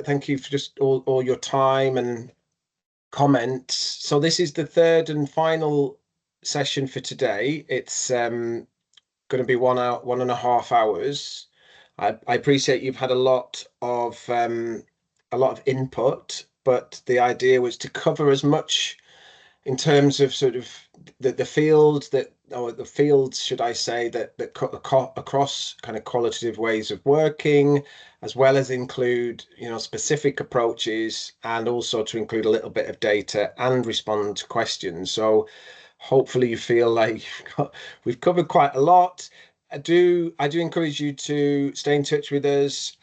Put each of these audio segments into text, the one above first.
thank you for just all your time and comments. So this is the third and final session for today. It's going to be 1 hour, 1.5 hours. I appreciate you've had a lot of input, but the idea was to cover as much in terms of sort of the field that, or the fields, should I say, that cut across kind of qualitative ways of working, as well as include, specific approaches, and also to include a little bit of data and respond to questions. So hopefully you feel like we've covered quite a lot. I do encourage you to stay in touch with us.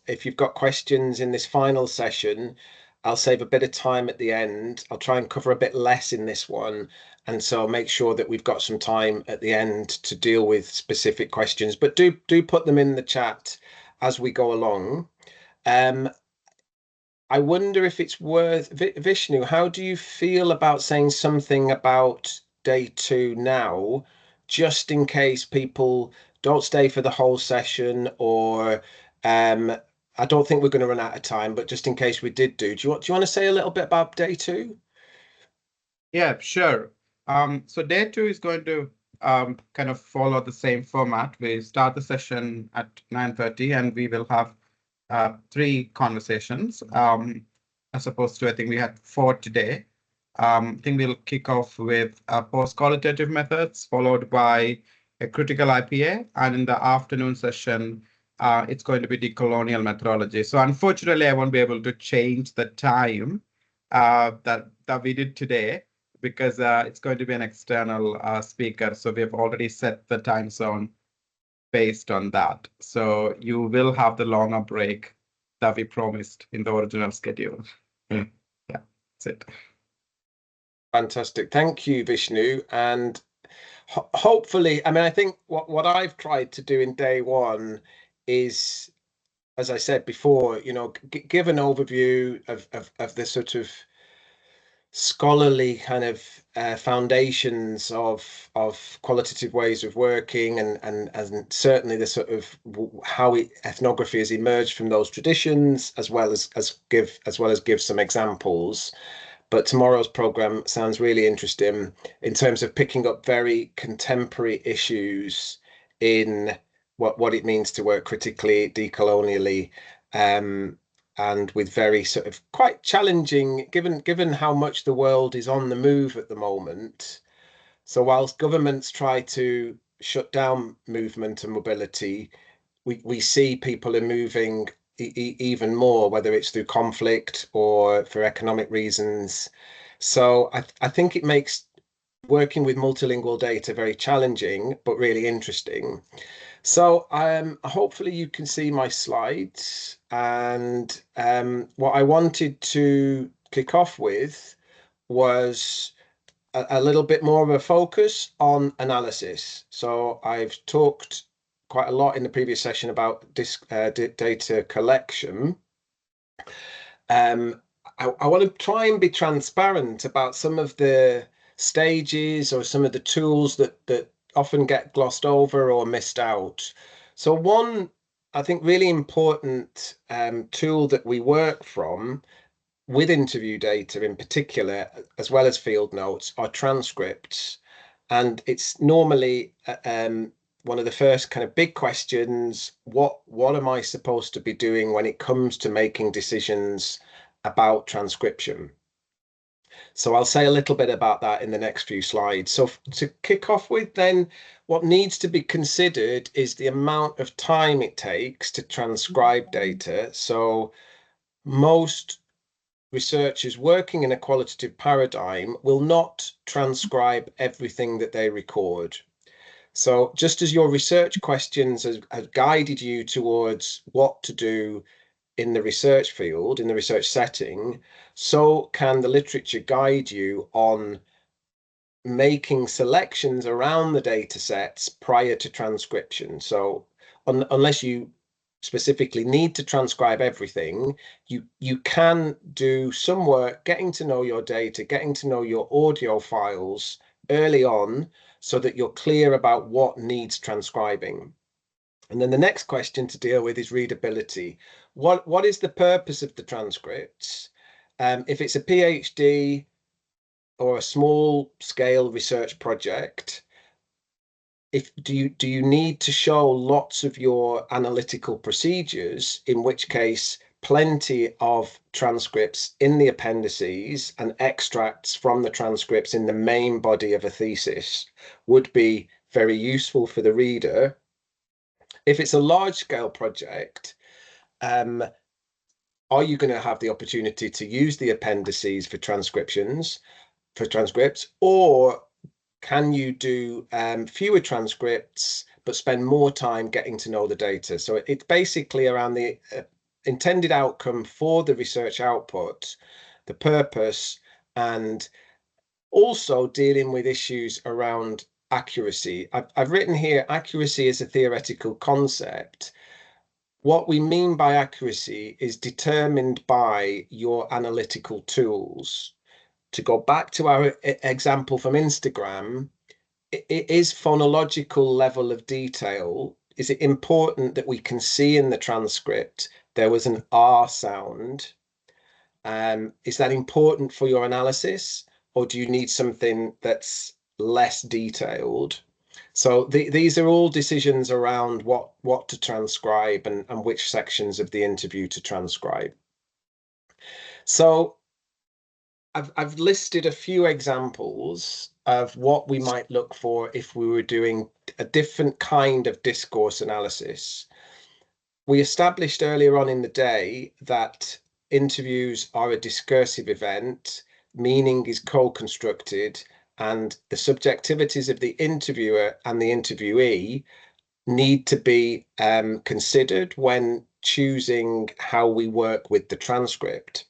If you've got questions in this final session, I'll save a bit of time at the end. I'll try and cover a bit less in this one. And so make sure that we've got some time at the end to deal with specific questions, but do put them in the chat as we go along. I wonder if it's worth, Vishnu, how do you feel about saying something about day 2 now, just in case people don't stay for the whole session, or I don't think we're going to run out of time, but just in case we did do you want to say a little bit about day 2? Yeah, sure. So day 2 is going to kind of follow the same format. We start the session at 9:30 and we will have 3 conversations, as opposed to, I think we had 4 today. I think we'll kick off with post-qualitative methods, followed by a critical IPA, and in the afternoon session, it's going to be decolonial methodology. So unfortunately, I won't be able to change the time that we did today, because it's going to be an external speaker. So we have already set the time zone based on that. So you will have the longer break that we promised in the original schedule. Yeah, that's it. Fantastic. Thank you, Vishnu. And hopefully, I mean, I think what I've tried to do in day 1 is, as I said before, give an overview of the sort of scholarly kind of foundations of qualitative ways of working, and certainly the sort of how ethnography has emerged from those traditions, as well as give some examples. But tomorrow's program sounds really interesting in terms of picking up very contemporary issues in what it means to work critically, decolonially, and with very sort of quite challenging, given how much the world is on the move at the moment. So whilst governments try to shut down movement and mobility, we see people are moving even more, whether it's through conflict or for economic reasons. So I think it makes working with multilingual data very challenging, but really interesting. So hopefully you can see my slides, and what I wanted to kick off with was a little bit more of a focus on analysis. So I've talked quite a lot in the previous session about this data collection. I want to try and be transparent about some of the stages or some of the tools that often get glossed over or missed out. So one, I think, really important tool that we work from with interview data in particular, as well as field notes, are transcripts. And it's normally one of the first kind of big questions: what am I supposed to be doing when it comes to making decisions about transcription? So I'll say a little bit about that in the next few slides. So to kick off with, then, what needs to be considered is the amount of time it takes to transcribe data. So most researchers working in a qualitative paradigm will not transcribe everything that they record. So just as your research questions have guided you towards what to do in the research field, in the research setting, so can the literature guide you on making selections around the data sets prior to transcription. So unless you specifically need to transcribe everything, you can do some work getting to know your data, getting to know your audio files early on, so that you're clear about what needs transcribing. And then the next question to deal with is readability. What is the purpose of the transcripts? If it's a PhD or a small scale research project, do you need to show lots of your analytical procedures, in which case plenty of transcripts in the appendices and extracts from the transcripts in the main body of a thesis would be very useful for the reader. If it's a large scale project, are you going to have the opportunity to use the appendices for transcripts, or can you do fewer transcripts but spend more time getting to know the data? So it's basically around the intended outcome for the research output, the purpose, and also dealing with issues around accuracy. I've written here, accuracy is a theoretical concept. What we mean by accuracy is determined by your analytical tools. To go back to our example from Instagram, is phonological level of detail, is it important that we can see in the transcript there was an R sound? Is that important for your analysis, or do you need something that's less detailed? So these are all decisions around what to transcribe and which sections of the interview to transcribe. So I've listed a few examples of what we might look for if we were doing a different kind of discourse analysis. We established earlier on in the day that interviews are a discursive event, meaning is co-constructed, and the subjectivities of the interviewer and the interviewee need to be considered when choosing how we work with the transcript.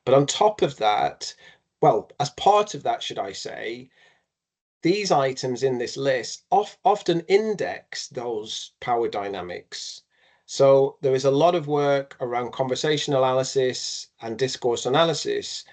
But on top of that, well, as part of that, should I say, these items in this list often index those power dynamics. So there is a lot of work around conversation analysis and discourse analysis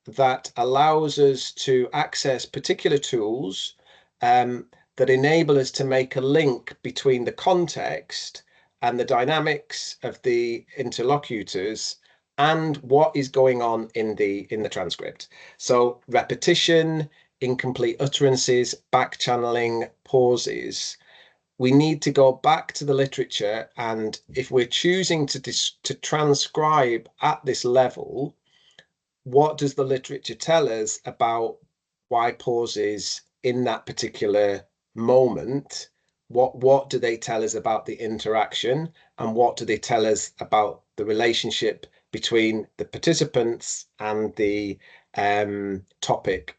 that allows us to access particular tools that enable us to make a link between the context and the dynamics of the interlocutors and what is going on in the transcript. So repetition, incomplete utterances, back channeling, pauses. We need to go back to the literature, and if we're choosing to transcribe at this level, what does the literature tell us about why pauses in that particular moment? What do they tell us about the interaction, and what do they tell us about the relationship between the participants and the topic?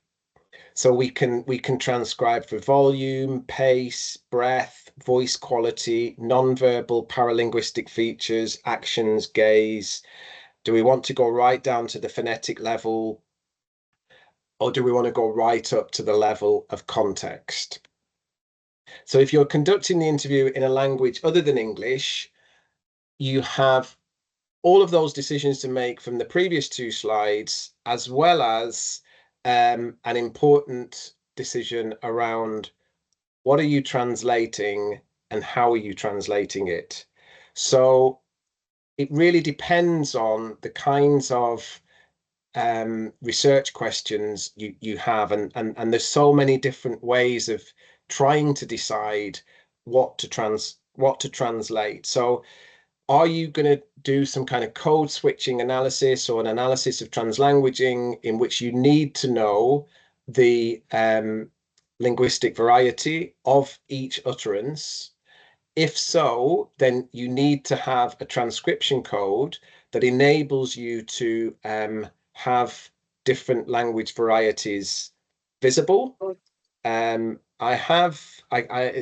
So we can transcribe for volume, pace, breath, voice quality, non-verbal paralinguistic features, actions, gaze. Do we want to go right down to the phonetic level, or do we want to go right up to the level of context? So if you're conducting the interview in a language other than English, you have all of those decisions to make from the previous two slides, as well as an important decision around what are you translating and how are you translating it. So it really depends on the kinds of research questions you have, and there's so many different ways of trying to decide what to translate. So are you going to do some kind of code switching analysis or an analysis of translanguaging in which you need to know the linguistic variety of each utterance? If so, then you need to have a transcription code that enables you to have different language varieties visible. I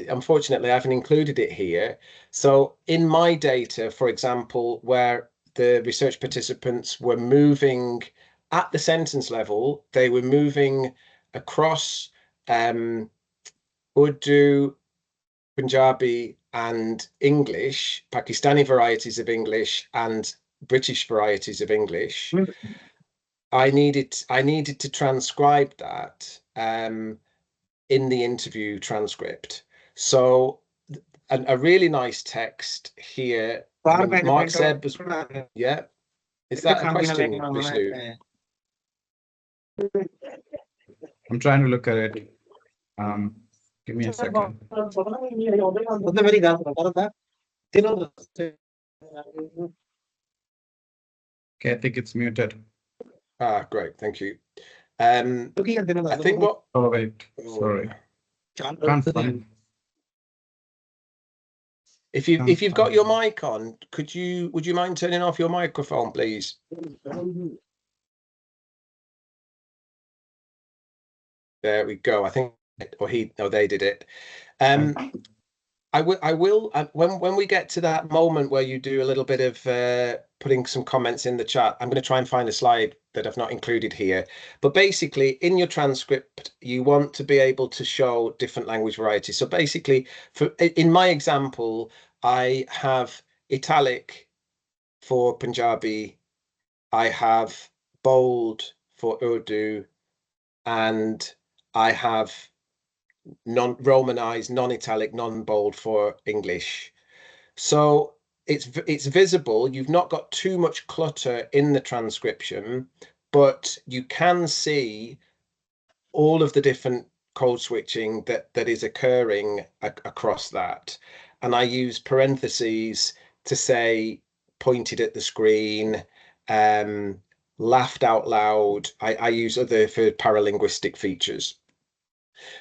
unfortunately I haven't included it here. So in my data, for example, where the research participants were moving at the sentence level, they were moving across Urdu, Punjabi, and English, Pakistani varieties of English, and British varieties of English. I needed to transcribe that in the interview transcript. So a really nice text here. Mark said, yeah. Is that a question, Vishnu? I'm trying to look at it. Give me a second. Okay, I think it's muted. Great, thank you. I think what. Oh wait, sorry. Can't find. If you've got your mic on, would you mind turning off your microphone, please? There we go. I think, or they did it. I will. When we get to that moment where you do a little bit of putting some comments in the chat, I'm going to try and find a slide that I've not included here. But basically, in your transcript, you want to be able to show different language varieties. So basically, in my example, I have italic for Punjabi, I have bold for Urdu, and I have non-romanized, non-italic, non-bold for English. So it's visible. You've not got too much clutter in the transcription, but you can see all of the different code switching that is occurring across that. And I use parentheses to say pointed at the screen, laughed out loud. I use other for paralinguistic features.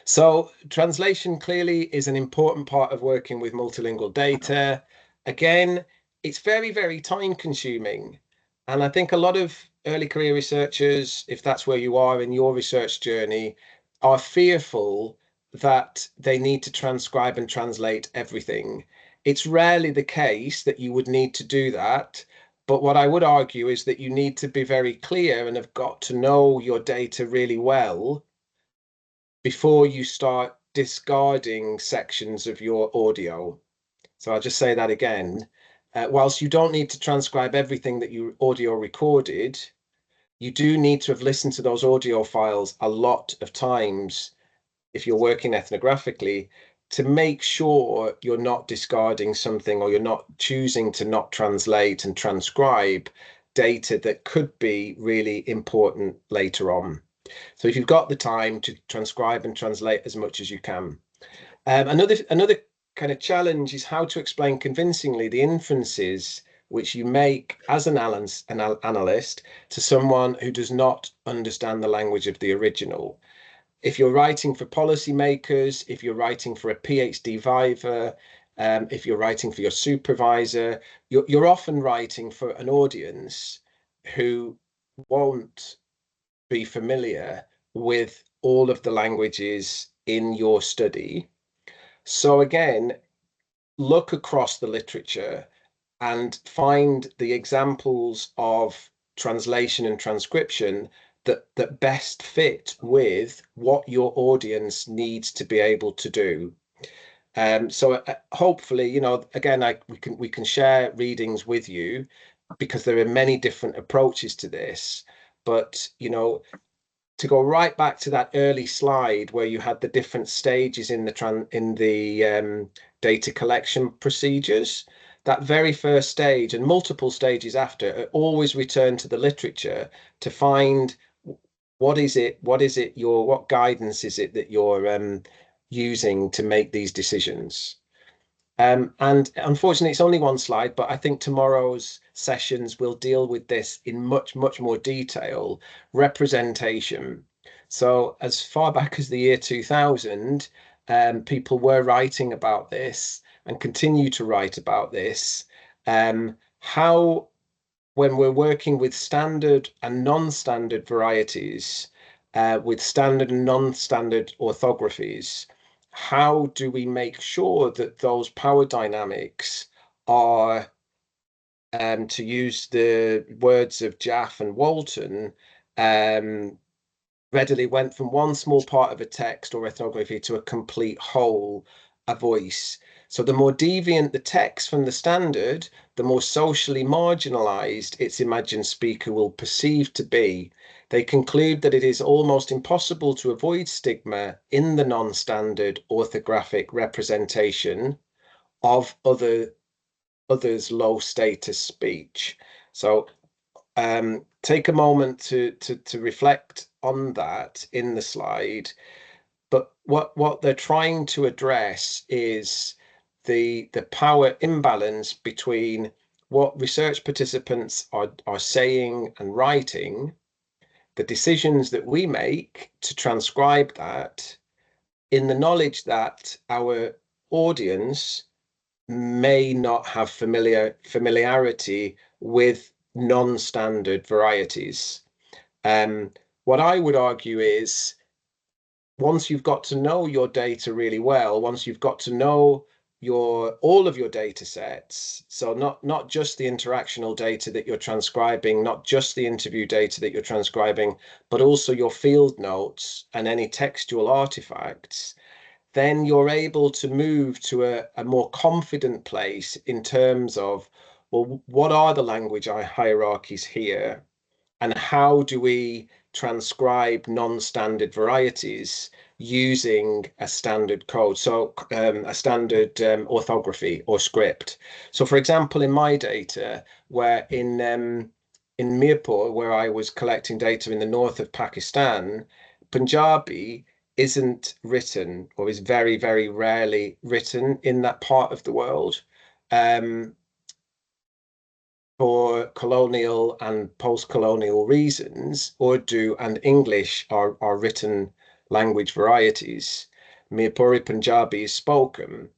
So translation clearly is an important part of working with multilingual data. Again, it's very, very time consuming. And I think a lot of early career researchers, if that's where you are in your research journey, are fearful that they need to transcribe and translate everything. It's rarely the case that you would need to do that. But what I would argue is that you need to be very clear and have got to know your data really well before you start discarding sections of your audio. So I'll just say that again. Whilst you don't need to transcribe everything that you audio recorded, you do need to have listened to those audio files a lot of times if you're working ethnographically to make sure you're not discarding something or you're not choosing to not translate and transcribe data that could be really important later on. So if you've got the time to transcribe and translate as much as you can. Another kind of challenge is how to explain convincingly the inferences which you make as an analyst to someone who does not understand the language of the original. If you're writing for policymakers, if you're writing for a PhD viva, if you're writing for your supervisor, you're often writing for an audience who won't be familiar with all of the languages in your study. So again, look across the literature and find the examples of translation and transcription that best fit with what your audience needs to be able to do. So hopefully, you know, again, we can share readings with you because there are many different approaches to this. But, you know, to go right back to that early slide where you had the different stages in the data collection procedures, that very first stage and multiple stages after, always return to the literature to find what guidance is it that you're using to make these decisions. And unfortunately, it's only one slide, but I think tomorrow's sessions will deal with this in much, much more detail, representation. So as far back as the year 2000, people were writing about this and continue to write about this. How, when we're working with standard and non-standard varieties, with standard and non-standard orthographies, how do we make sure that those power dynamics are, to use the words of Jaff and Walton, readily went from one small part of a text or ethnography to a complete whole, a voice. So the more deviant the text from the standard, the more socially marginalized its imagined speaker will perceive to be. They conclude that it is almost impossible to avoid stigma in the non-standard orthographic representation of others' low status speech. So take a moment to reflect on that in the slide. But what they're trying to address is the power imbalance between what research participants are saying and writing, the decisions that we make to transcribe that, in the knowledge that our audience may not have familiarity with non-standard varieties. What I would argue is, once you've got to know your data really well, once you've got to know all of your data sets, so not just the interactional data that you're transcribing, not just the interview data that you're transcribing, but also your field notes and any textual artifacts, then you're able to move to a more confident place in terms of, well, what are the language hierarchies here? And how do we transcribe non-standard varieties using a standard code, so a standard orthography or script? So, for example, in my data, where in Mirpur, where I was collecting data in the north of Pakistan, Punjabi isn't written, or is very, very rarely written in that part of the world. For colonial and post-colonial reasons, Urdu and English are written language varieties. Mirpuri Punjabi is spoken.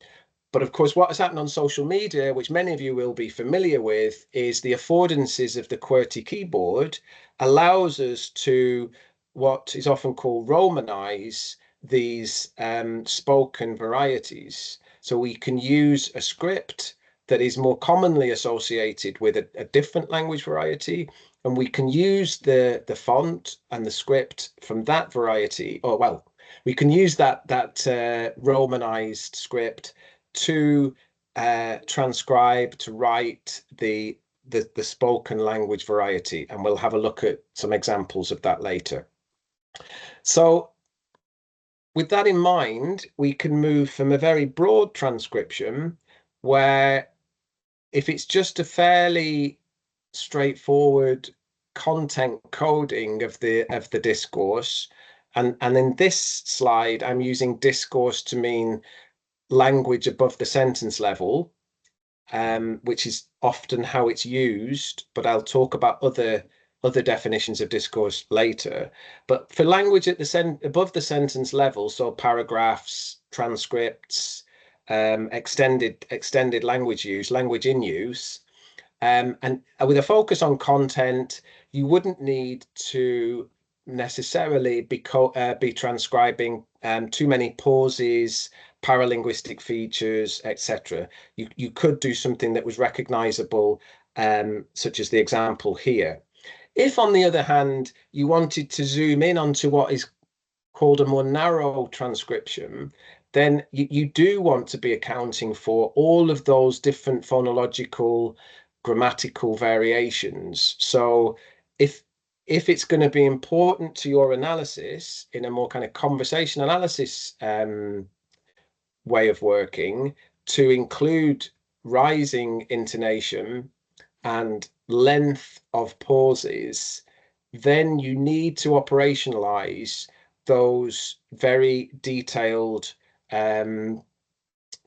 But of course, what has happened on social media, which many of you will be familiar with, is the affordances of the QWERTY keyboard allows us to what is often called Romanize these spoken varieties. So we can use a script that is more commonly associated with a different language variety, and we can use the font and the script from that variety, or well, we can use that Romanized script to transcribe, to write the spoken language variety, and we'll have a look at some examples of that later. So with that in mind, we can move from a very broad transcription where, if it's just a fairly straightforward content coding of the discourse, and in this slide, I'm using discourse to mean language above the sentence level, which is often how it's used, but I'll talk about other definitions of discourse later. But for language at the above the sentence level, so paragraphs, transcripts, extended language use, language in use, and with a focus on content, you wouldn't need to necessarily be transcribing too many pauses, paralinguistic features, etc. You could do something that was recognizable, such as the example here. If, on the other hand, you wanted to zoom in onto what is called a more narrow transcription, then you do want to be accounting for all of those different phonological, grammatical variations. So if it's going to be important to your analysis in a more kind of conversation analysis way of working, to include rising intonation and length of pauses, then you need to operationalize those very detailed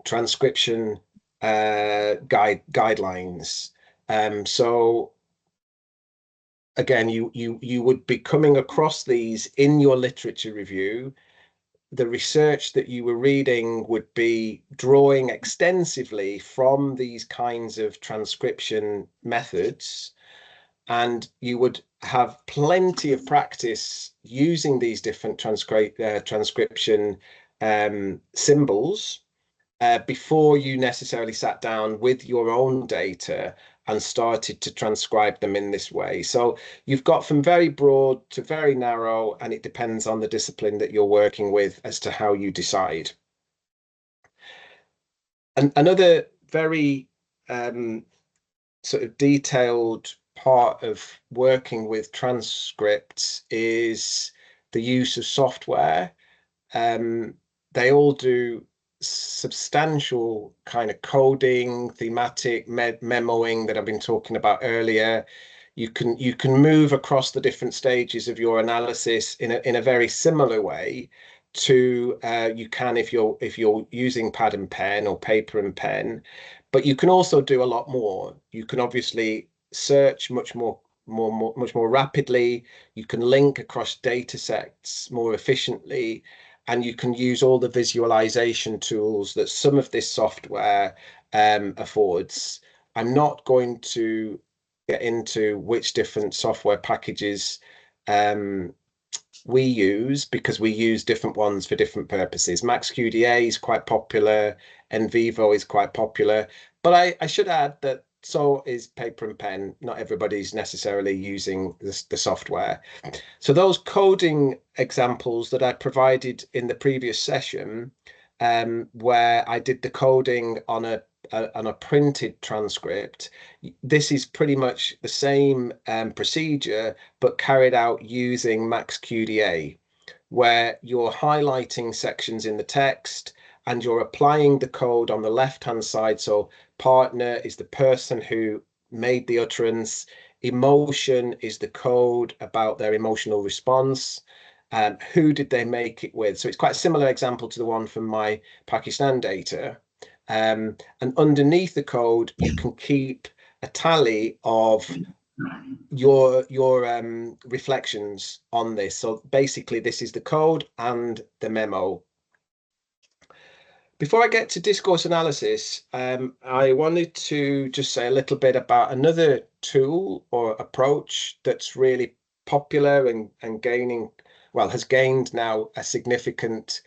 transcription guidelines. So again, you would be coming across these in your literature review. The research that you were reading would be drawing extensively from these kinds of transcription methods, and you would have plenty of practice using these different transcription symbols before you necessarily sat down with your own data and started to transcribe them in this way. So you've got from very broad to very narrow, and it depends on the discipline that you're working with as to how you decide. And another very sort of detailed part of working with transcripts is the use of software. They all do substantial kind of coding, thematic memoing that I've been talking about earlier. You can move across the different stages of your analysis in a very similar way to you can if you're using pad and pen or paper and pen, but you can also do a lot more. You can obviously search much more rapidly. You can link across data sets more efficiently, and you can use all the visualization tools that some of this software affords. I'm not going to get into which different software packages we use, because we use different ones for different purposes. MaxQDA is quite popular, NVivo is quite popular, but I should add that so is paper and pen. Not everybody's necessarily using the software. So those coding examples that I provided in the previous session, where I did the coding on a printed transcript, this is pretty much the same procedure, but carried out using MaxQDA, where you're highlighting sections in the text and you're applying the code on the left-hand side. So partner is the person who made the utterance. Emotion is the code about their emotional response. Who did they make it with? So it's quite a similar example to the one from my Pakistan data. And underneath the code, you can keep a tally of your reflections on this. So basically, this is the code and the memo. Before I get to discourse analysis, I wanted to just say a little bit about another tool or approach that's really popular and gaining, well, has gained now a significant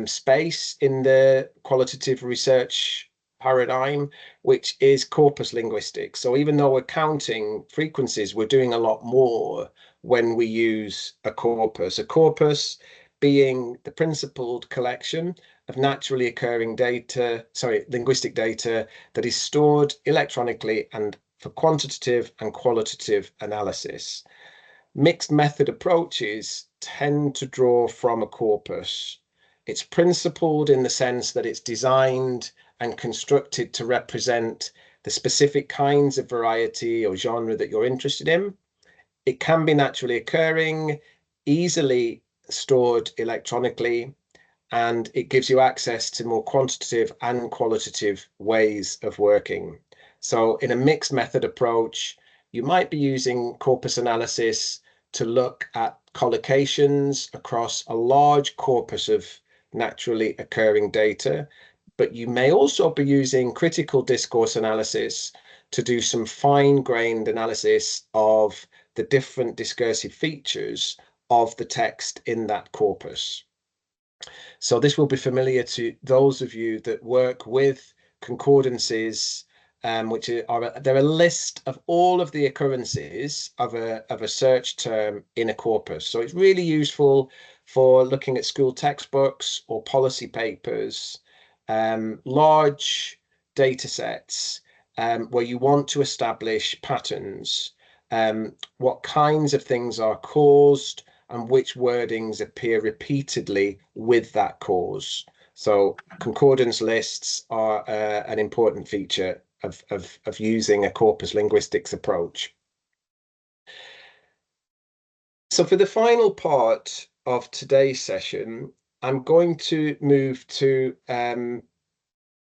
space in the qualitative research paradigm, which is corpus linguistics. So even though we're counting frequencies, we're doing a lot more when we use a corpus being the principled collection of naturally occurring data, linguistic data that is stored electronically and for quantitative and qualitative analysis. Mixed method approaches tend to draw from a corpus. It's principled in the sense that it's designed and constructed to represent the specific kinds of variety or genre that you're interested in. It can be naturally occurring, easily stored electronically, and it gives you access to more quantitative and qualitative ways of working. So in a mixed method approach, you might be using corpus analysis to look at collocations across a large corpus of naturally occurring data, but you may also be using critical discourse analysis to do some fine-grained analysis of the different discursive features of the text in that corpus. So this will be familiar to those of you that work with concordances, which they're a list of all of the occurrences of a search term in a corpus. So it's really useful for looking at school textbooks or policy papers, large data sets, where you want to establish patterns, what kinds of things are caused, and which wordings appear repeatedly with that cause. So concordance lists are an important feature of using a corpus linguistics approach. So for the final part of today's session, I'm going to move to an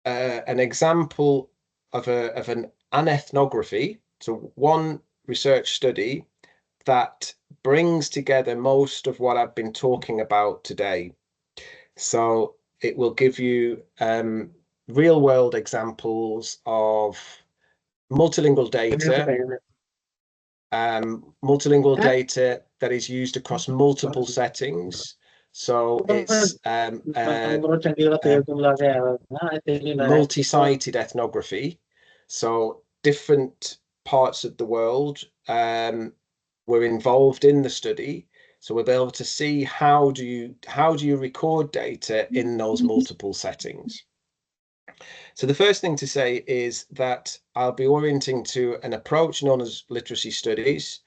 example of an anethnography. So one research study that brings together most of what I've been talking about today. So it will give you real world examples of multilingual data, that is used across multiple settings. So it's multi-sited ethnography. So different parts of the world were involved in the study. So we'll be able to see how do you record data in those multiple settings. So the first thing to say is that I'll be orienting to an approach known as literacy studies,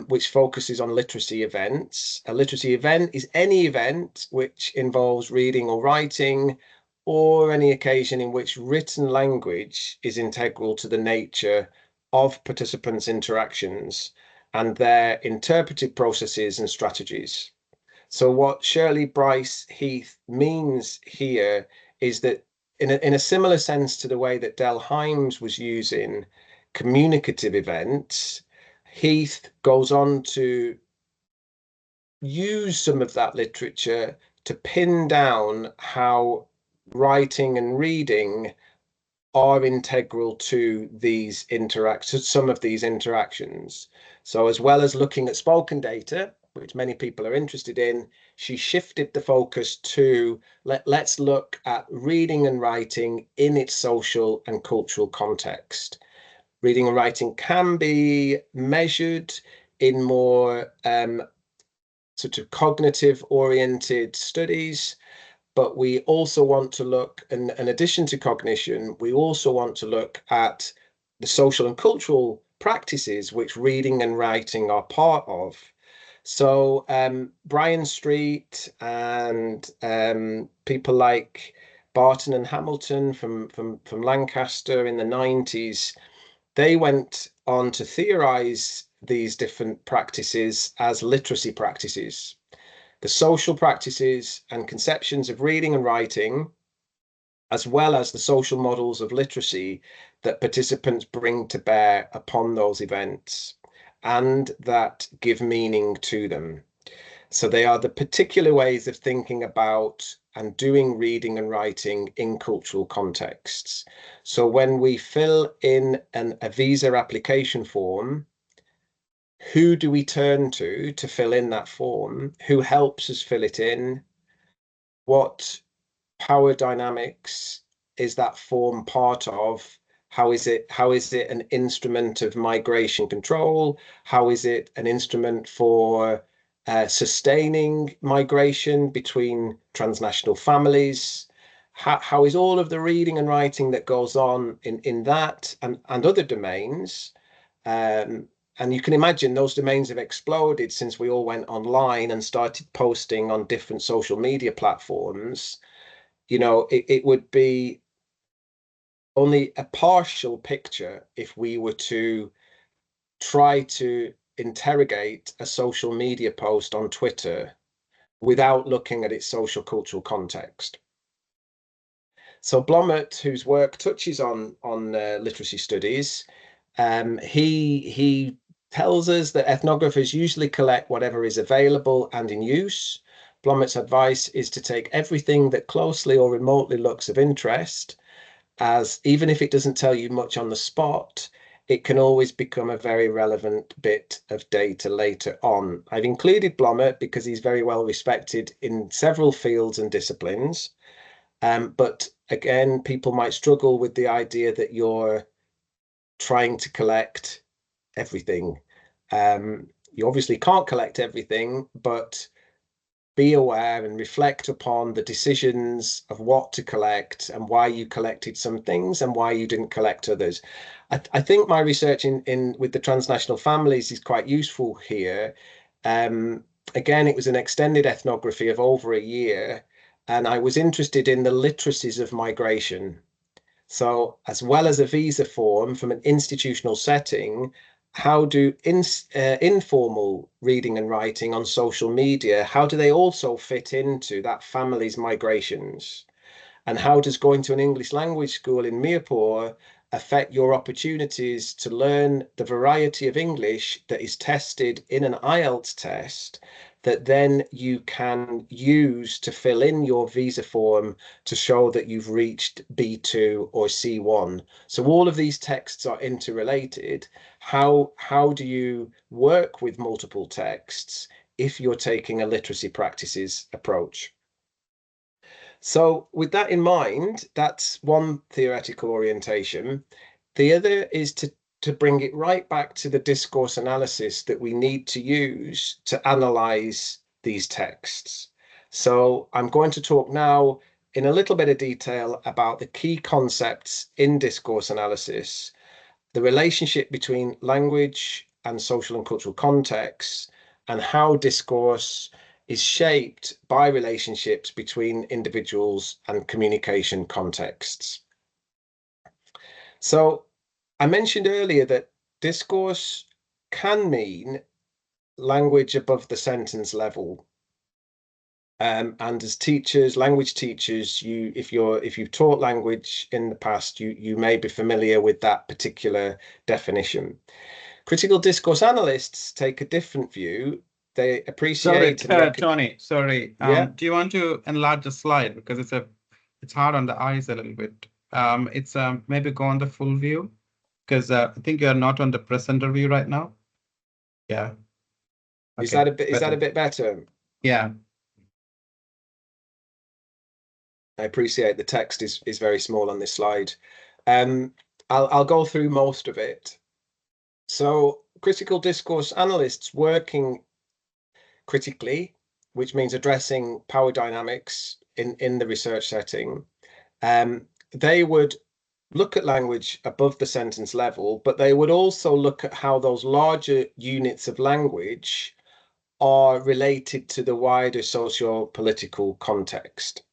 which focuses on literacy events. A literacy event is any event which involves reading or writing or any occasion in which written language is integral to the nature of participants' interactions and their interpretive processes and strategies. So what Shirley Bryce Heath means here is that in a similar sense to the way that Del Hymes was using communicative events, Heath goes on to use some of that literature to pin down how writing and reading are integral to these interactions, some of these interactions. So as well as looking at spoken data, which many people are interested in, she shifted the focus to let's look at reading and writing in its social and cultural context. Reading and writing can be measured in more sort of cognitive oriented studies, but we also want to look, in addition to cognition, we also want to look at the social and cultural practices which reading and writing are part of. So Brian Street and people like Barton and Hamilton from Lancaster in the 90s, they went on to theorize these different practices as literacy practices. The social practices and conceptions of reading and writing, as well as the social models of literacy that participants bring to bear upon those events and that give meaning to them. So they are the particular ways of thinking about and doing reading and writing in cultural contexts. So when we fill in a visa application form, who do we turn to fill in that form? Who helps us fill it in? What power dynamics is that form part of? How is it an instrument of migration control? How is it an instrument for sustaining migration between transnational families? How is all of the reading and writing that goes on in that and other domains? And you can imagine those domains have exploded since we all went online and started posting on different social media platforms. It would be only a partial picture if we were to try to interrogate a social media post on Twitter without looking at its social cultural context. So Blomert, whose work touches on literacy studies, he tells us that ethnographers usually collect whatever is available and in use. Blomert's advice is to take everything that closely or remotely looks of interest, as even if it doesn't tell you much on the spot, it can always become a very relevant bit of data later on. I've included Blomert because he's very well respected in several fields and disciplines. But again, people might struggle with the idea that you're trying to collect everything. You obviously can't collect everything, but be aware and reflect upon the decisions of what to collect and why you collected some things and why you didn't collect others. I think my research in with the transnational families is quite useful here. Again, it was an extended ethnography of over a year, and I was interested in the literacies of migration. So, as well as a visa form from an institutional setting, how do informal reading and writing on social media, how do they also fit into that family's migrations? And how does going to an English language school in Mirpur affect your opportunities to learn the variety of English that is tested in an IELTS test that then you can use to fill in your visa form to show that you've reached B2 or C1? So all of these texts are interrelated. How do you work with multiple texts if you're taking a literacy practices approach? So with that in mind, that's one theoretical orientation. The other is to bring it right back to the discourse analysis that we need to use to analyze these texts. So I'm going to talk now in a little bit of detail about the key concepts in discourse analysis, the relationship between language and social and cultural contexts, and how discourse is shaped by relationships between individuals and communication contexts. So I mentioned earlier that discourse can mean language above the sentence level. And as teachers, language teachers, if you've taught language in the past, you may be familiar with that particular definition. Critical discourse analysts take a different view. They appreciate and Tony, sorry. yeah. Do you want to enlarge the slide because it's hard on the eyes a little bit. It's maybe go on the full view because I think you're not on the presenter view right now. Yeah. Is Okay. that a bit better? Yeah. I appreciate the text is very small on this slide. I'll go through most of it. So critical discourse analysts working critically, which means addressing power dynamics in the research setting, they would look at language above the sentence level, but they would also look at how those larger units of language are related to the wider socio-political context.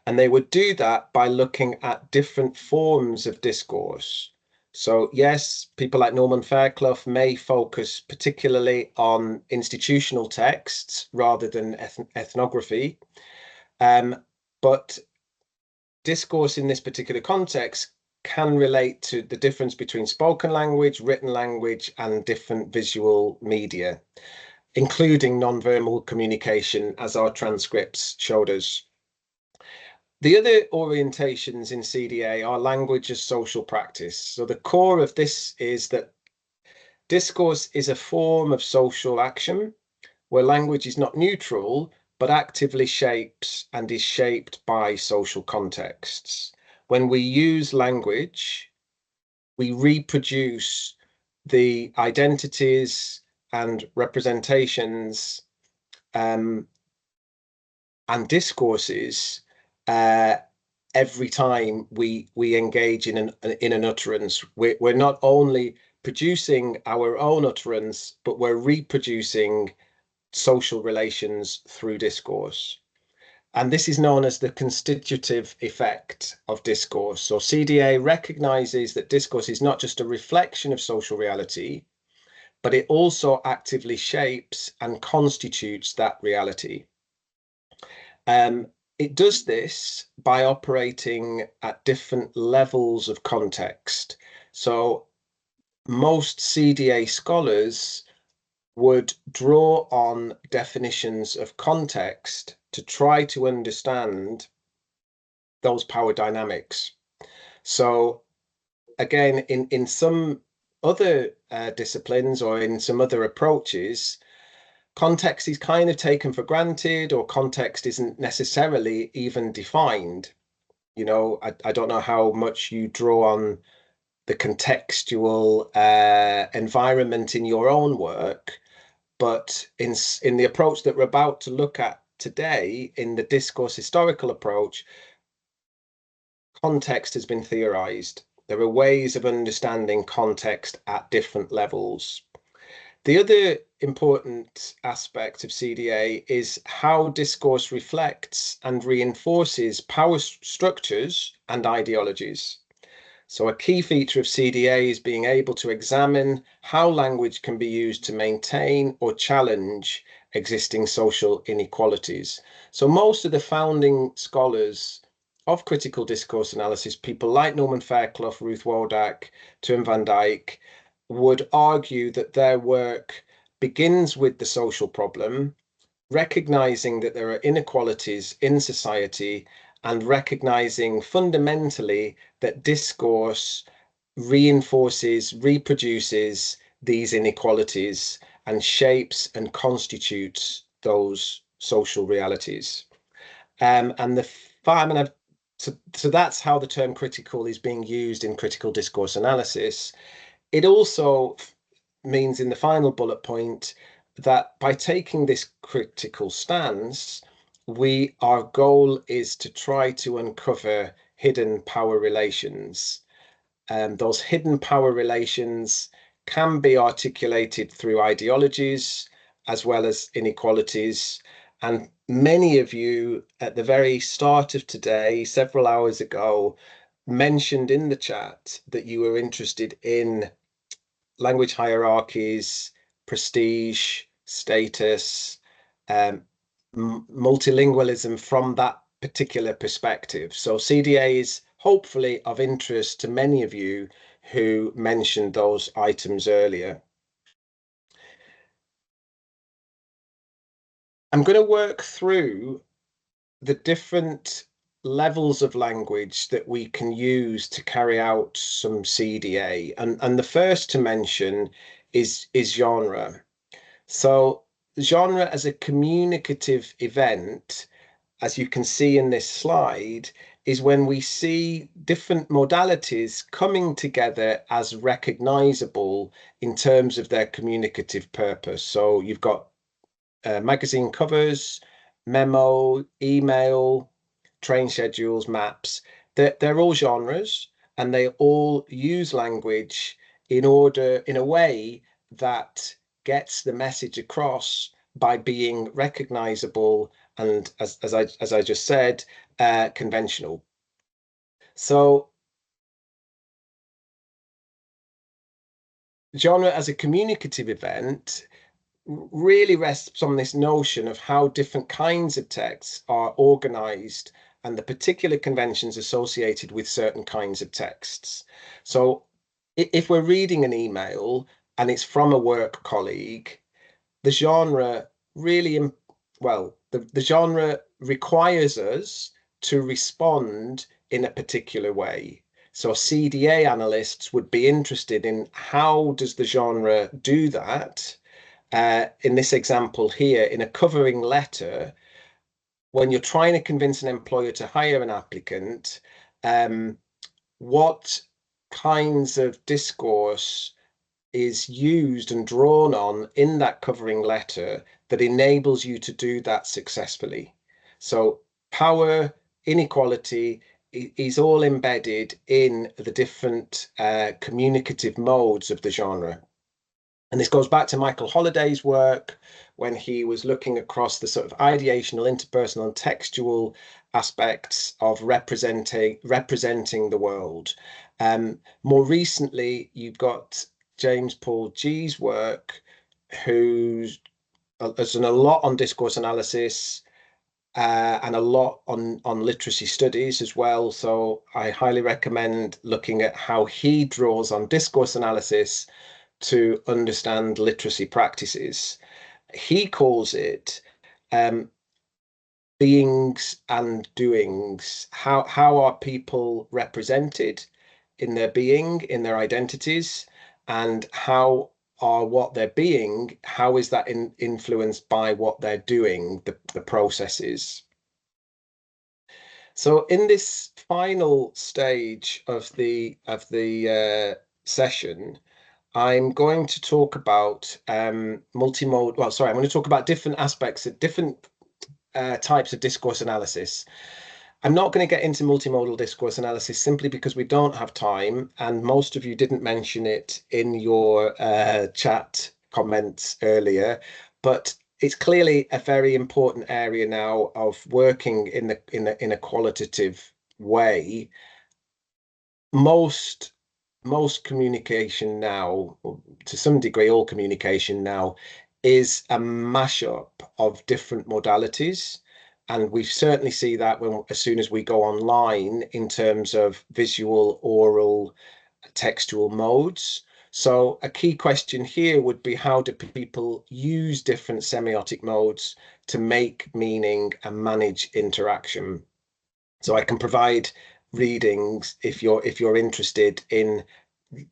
And they would do that by looking at different forms of discourse. So, yes, people like Norman Fairclough may focus particularly on institutional texts rather than ethnography. But discourse in this particular context can relate to the difference between spoken language, written language, and different visual media, including non-verbal communication, as our transcripts showed us. The other orientations in CDA are language as social practice. So the core of this is that discourse is a form of social action where language is not neutral, but actively shapes and is shaped by social contexts. When we use language, we reproduce the identities and representations and discourses every time we engage in an utterance. We're not only producing our own utterance, but we're reproducing social relations through discourse. And this is known as the constitutive effect of discourse. So CDA recognizes that discourse is not just a reflection of social reality, but it also actively shapes and constitutes that reality. It does this by operating at different levels of context. So most CDA scholars would draw on definitions of context to try to understand those power dynamics. So again, in some other disciplines or in some other approaches, context is kind of taken for granted, or context isn't necessarily even defined. You know, I don't know how much you draw on the contextual environment in your own work, but in the approach that we're about to look at today, in the discourse historical approach, context has been theorized. There are ways of understanding context at different levels. The other important aspect of CDA is how discourse reflects and reinforces power structures and ideologies. So a key feature of CDA is being able to examine how language can be used to maintain or challenge existing social inequalities. So most of the founding scholars of critical discourse analysis, people like Norman Fairclough, Ruth Wodak, Tuan van Dijk, would argue that their work begins with the social problem, recognizing that there are inequalities in society and recognizing fundamentally that discourse reinforces, reproduces these inequalities and shapes and constitutes those social realities. And the so that's how the term critical is being used in critical discourse analysis. It also means in the final bullet point that by taking this critical stance, our goal is to try to uncover hidden power relations. Those hidden power relations can be articulated through ideologies, as well as inequalities. And many of you at the very start of today, several hours ago, mentioned in the chat that you were interested in language hierarchies, prestige, status, um, multilingualism from that particular perspective. So CDA is hopefully of interest to many of you who mentioned those items earlier. I'm going to work through the different levels of language that we can use to carry out some CDA. And the first to mention is genre. So genre as a communicative event, as you can see in this slide, is when we see different modalities coming together as recognizable in terms of their communicative purpose. So you've got magazine covers, memo, email, train schedules, maps. They're all genres, and they all use language in a way that gets the message across by being recognizable and, as I just said, conventional. So genre as a communicative event really rests on this notion of how different kinds of texts are organized and the particular conventions associated with certain kinds of texts. So if we're reading an email and it's from a work colleague, the genre really, well, the genre requires us to respond in a particular way. So CDA analysts would be interested in how does the genre do that? In this example here, in a covering letter, when you're trying to convince an employer to hire an applicant, what kinds of discourse is used and drawn on in that covering letter that enables you to do that successfully? So power, inequality is all embedded in the different communicative modes of the genre. And this goes back to Michael Holliday's work when he was looking across the sort of ideational, interpersonal, and textual aspects of representing the world. More recently, you've got James Paul G's work, who has done a lot on discourse analysis and a lot on literacy studies as well. So I highly recommend looking at how he draws on discourse analysis to understand literacy practices. He calls it beings and doings. How are people represented in their being, in their identities, and how are what they're being, how is that influenced by what they're doing, the processes? So in this final stage of the session, I'm going to talk about multimodal. Well, sorry, I'm going to talk about different aspects of different types of discourse analysis. I'm not going to get into multimodal discourse analysis simply because we don't have time, and most of you didn't mention it in your chat comments earlier. But it's clearly a very important area now of working in a qualitative way. Most communication now, to some degree, all communication now, is a mashup of different modalities. And we certainly see that as soon as we go online in terms of visual, oral, textual modes. So a key question here would be, how do people use different semiotic modes to make meaning and manage interaction? So I can provide readings if you're interested in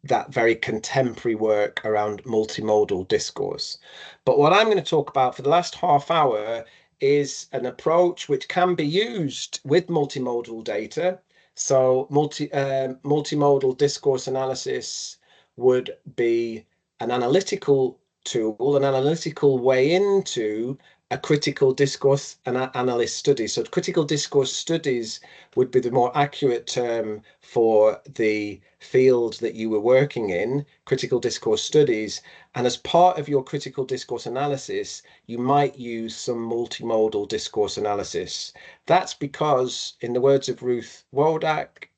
that very contemporary work around multimodal discourse. But what I'm going to talk about for the last half hour is an approach which can be used with multimodal data. So multimodal discourse analysis would be an analytical tool, an analytical way into a critical discourse analyst study. So critical discourse studies would be the more accurate term for the field that you were working in, critical discourse studies. And as part of your critical discourse analysis, you might use some multimodal discourse analysis. That's because, in the words of Ruth Wodak,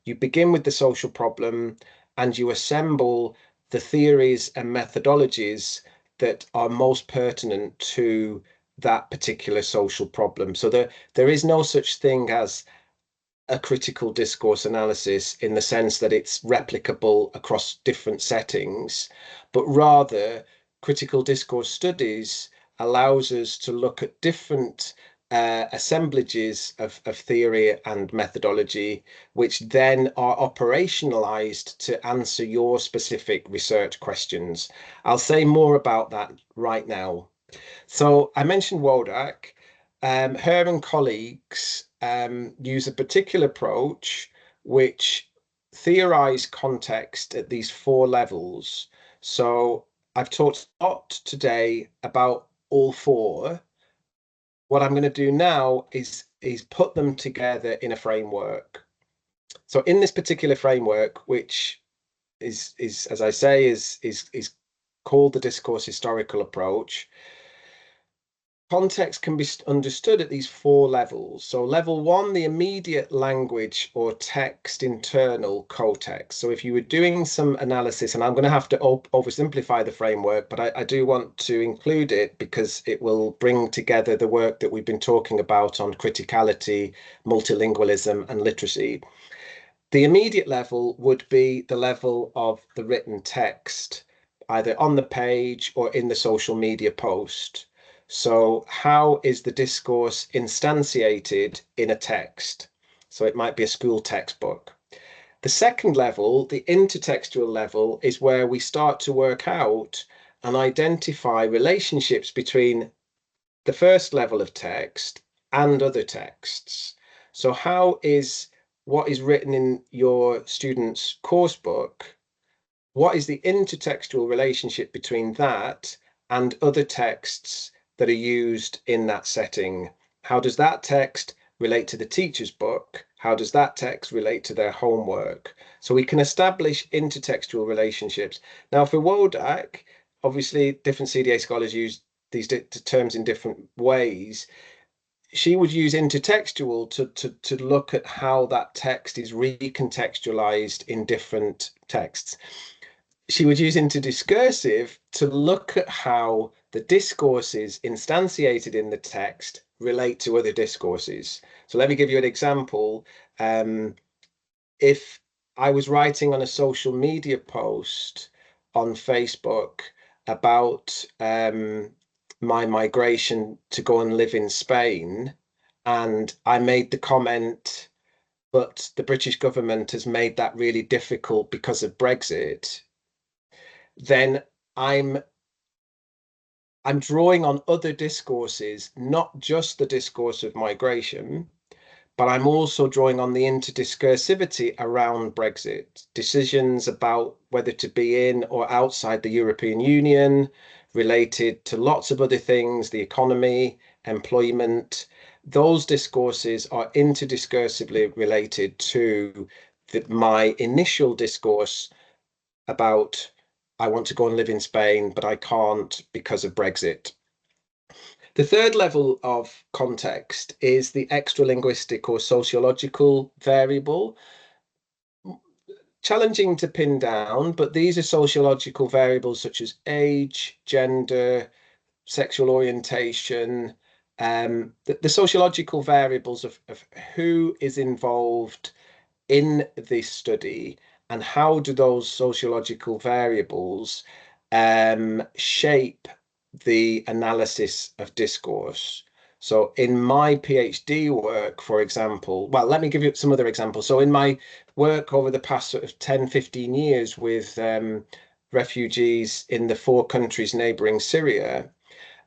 you begin with the social problem and you assemble the theories and methodologies that are most pertinent to that particular social problem. So there is no such thing as a critical discourse analysis in the sense that it's replicable across different settings, but rather critical discourse studies allows us to look at different assemblages of theory and methodology, which then are operationalized to answer your specific research questions. I'll say more about that right now. So I mentioned Wodak. Her and colleagues use a particular approach which theorize context at these four levels. So I've talked a lot today about all four. What I'm going to do now is put them together in a framework. So in this particular framework, which is as I say, is called the discourse historical approach, context can be understood at these four levels. So level one, the immediate language or text internal context. So if you were doing some analysis, and I'm going to have to oversimplify the framework, but I do want to include it because it will bring together the work that we've been talking about on criticality, multilingualism, and literacy. The immediate level would be the level of the written text, either on the page or in the social media post. So how is the discourse instantiated in a text? So it might be a school textbook. The second level, the intertextual level, is where we start to work out and identify relationships between the first level of text and other texts. So how is what is written in your student's course book, what is the intertextual relationship between that and other texts that are used in that setting? How does that text relate to the teacher's book? How does that text relate to their homework? So we can establish intertextual relationships. Now, for Wodak, obviously different CDA scholars use these terms in different ways. She would use intertextual to look at how that text is recontextualized in different texts. She would use interdiscursive to look at how the discourses instantiated in the text relate to other discourses. So let me give you an example. If I was writing on a social media post on Facebook about my migration to go and live in Spain, and I made the comment, but the British government has made that really difficult because of Brexit, then I'm drawing on other discourses, not just the discourse of migration, but I'm also drawing on the interdiscursivity around Brexit, decisions about whether to be in or outside the European Union, related to lots of other things, the economy, employment. Those discourses are interdiscursively related to my initial discourse about I want to go and live in Spain, but I can't because of Brexit. The third level of context is the extralinguistic or sociological variable. Challenging to pin down, but these are sociological variables such as age, gender, sexual orientation, the sociological variables of who is involved in this study and how do those sociological variables shape the analysis of discourse. So in my PhD work, for example, well, let me give you some other examples. So in my work over the past sort of 10, 15 years with refugees in the four countries neighboring Syria,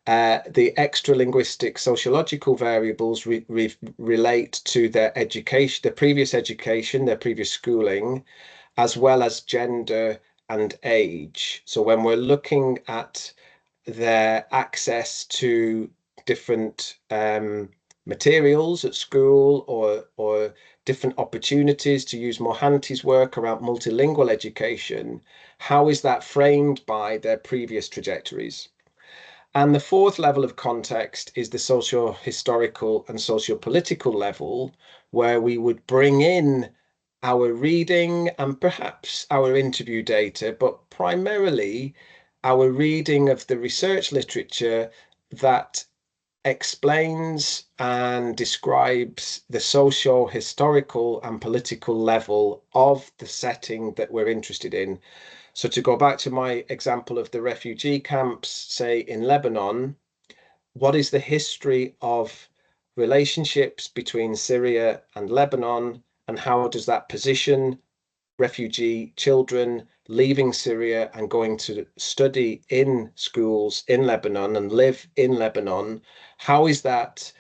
the extra-linguistic sociological variables relate to their education, their previous education, their previous schooling, as well as gender and age. So when we're looking at their access to different materials at school, or different opportunities to use Mohanty's work around multilingual education, how is that framed by their previous trajectories? And the fourth level of context is the socio-historical and socio-political level, where we would bring in our reading and perhaps our interview data, but primarily our reading of the research literature that explains and describes the socio-historical and political level of the setting that we're interested in. So to go back to my example of the refugee camps, say in Lebanon, what is the history of relationships between Syria and Lebanon, and how does that position refugee children leaving Syria and going to study in schools in Lebanon and live in Lebanon? How is that,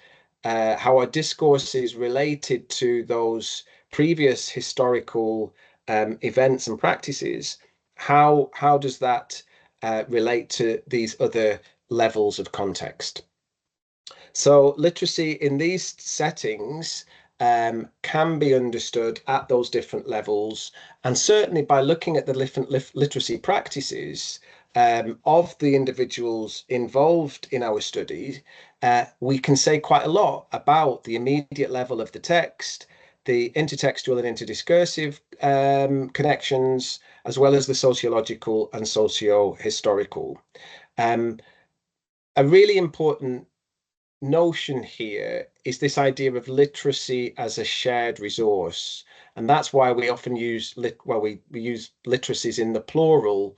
how are discourses related to those previous historical events and practices? How does that relate to these other levels of context? So literacy in these settings can be understood at those different levels, and certainly by looking at the different literacy practices of the individuals involved in our study, we can say quite a lot about the immediate level of the text, the intertextual and interdiscursive connections, as well as the sociological and socio-historical. A really important notion here is this idea of literacy as a shared resource, and that's why we often use we use literacies in the plural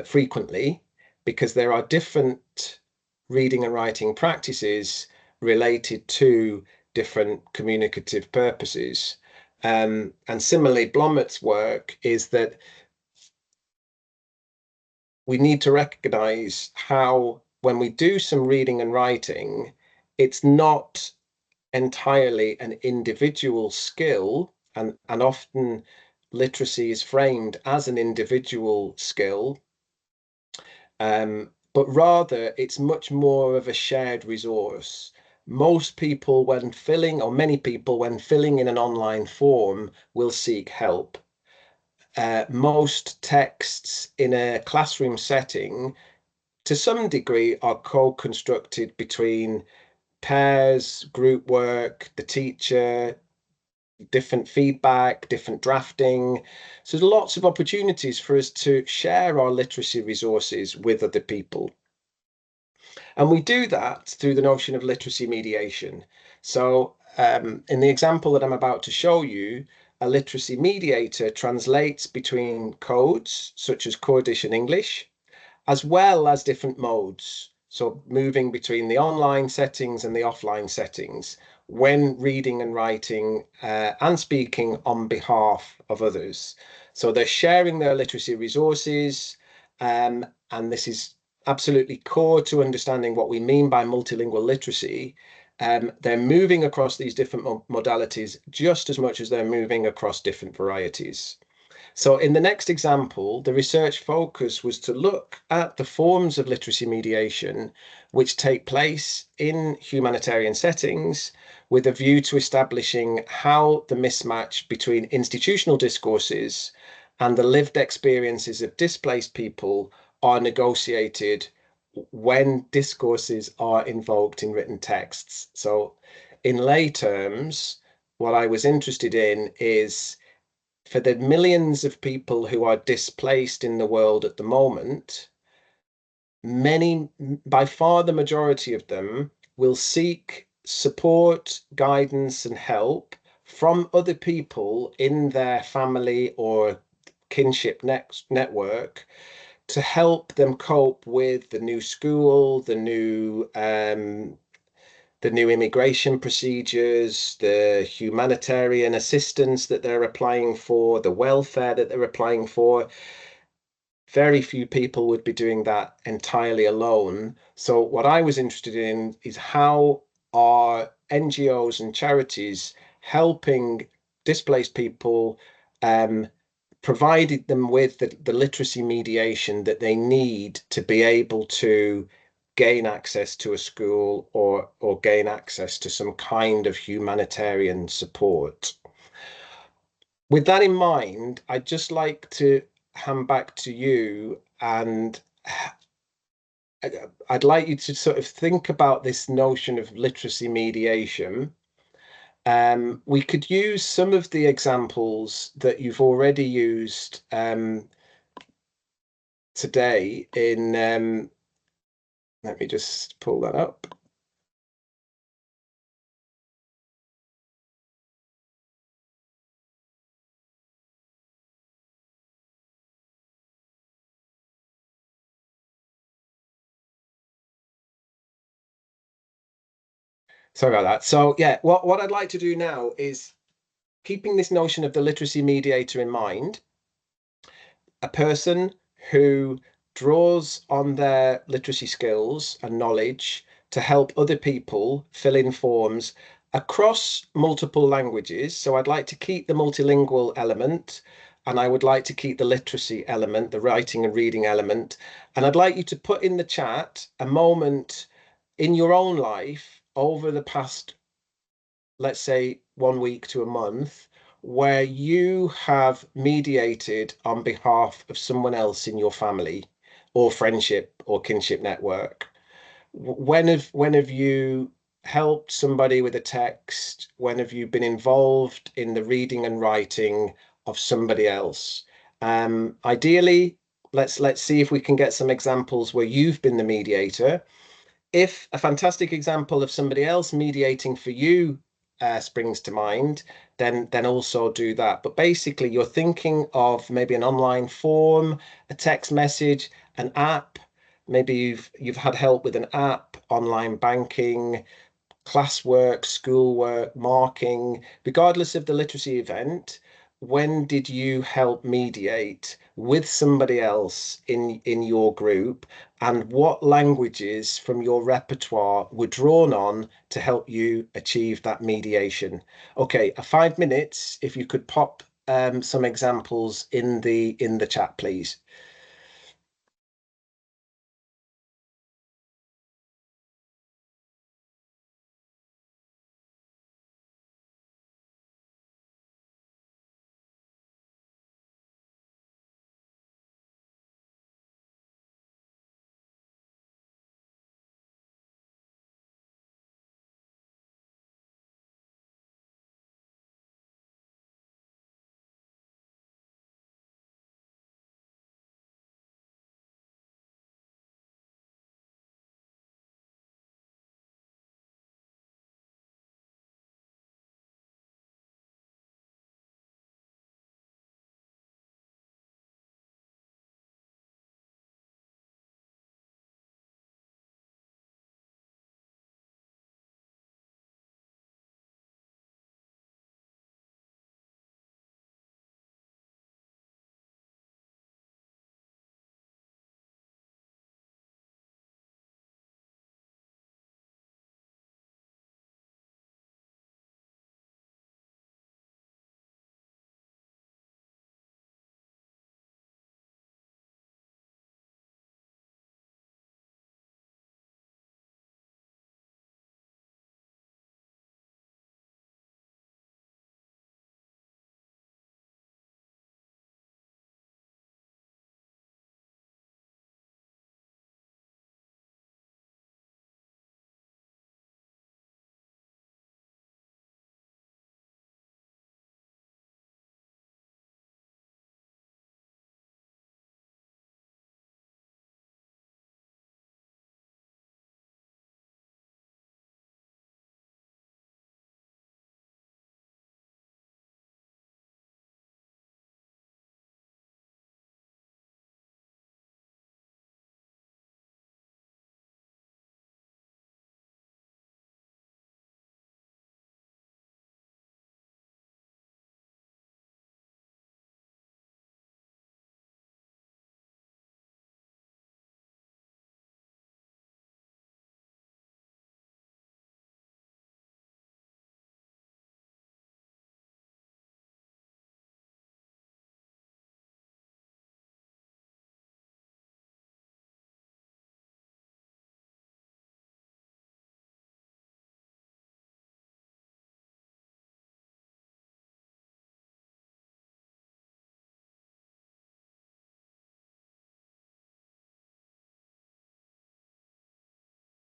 frequently, because there are different reading and writing practices related to different communicative purposes. And similarly, Blomet's work is that we need to recognize how, when we do some reading and writing, it's not entirely an individual skill, and often literacy is framed as an individual skill, but rather it's much more of a shared resource. Most people, when filling, or many people, when filling in an online form, will seek help. Most texts in a classroom setting, to some degree, are co-constructed between pairs, group work, the teacher, different feedback, different drafting. So there's lots of opportunities for us to share our literacy resources with other people. And we do that through the notion of literacy mediation. So in the example that I'm about to show you, a literacy mediator translates between codes such as Kurdish and English, as well as different modes. So moving between the online settings and the offline settings when reading and writing and speaking on behalf of others. So they're sharing their literacy resources, and this is absolutely core to understanding what we mean by multilingual literacy. They're moving across these different modalities just as much as they're moving across different varieties. So in the next example, the research focus was to look at the forms of literacy mediation which take place in humanitarian settings, with a view to establishing how the mismatch between institutional discourses and the lived experiences of displaced people are negotiated when discourses are invoked in written texts. So in lay terms, what I was interested in is, for the millions of people who are displaced in the world at the moment, many, by far the majority of them, will seek support, guidance, and help from other people in their family or kinship network to help them cope with the new school, the new immigration procedures, the humanitarian assistance that they're applying for, the welfare that they're applying for. Very few people would be doing that entirely alone. So what I was interested in is how are NGOs and charities helping displaced people provided them with the literacy mediation that they need to be able to gain access to a school or gain access to some kind of humanitarian support. With that in mind, I'd just like to hand back to you, and I'd like you to sort of think about this notion of literacy mediation. We could use some of the examples that you've already used today in, let me just pull that up. Sorry about that. So yeah, what I'd like to do now is, keeping this notion of the literacy mediator in mind, a person who draws on their literacy skills and knowledge to help other people fill in forms across multiple languages. So I'd like to keep the multilingual element, and I would like to keep the literacy element, the writing and reading element. And I'd like you to put in the chat a moment in your own life over the past, let's say, 1 week to a month, where you have mediated on behalf of someone else in your family or friendship or kinship network. When have you helped somebody with a text? When have you been involved in the reading and writing of somebody else? Ideally, let's see if we can get some examples where you've been the mediator. If a fantastic example of somebody else mediating for you springs to mind, then also do that. But basically, you're thinking of maybe an online form, a text message, an app. Maybe you've had help with an app, online banking, classwork, schoolwork, marking, regardless of the literacy event. When did you help mediate with somebody else in your group, and what languages from your repertoire were drawn on to help you achieve that mediation? Okay, 5 minutes, if you could pop some examples in the chat, please.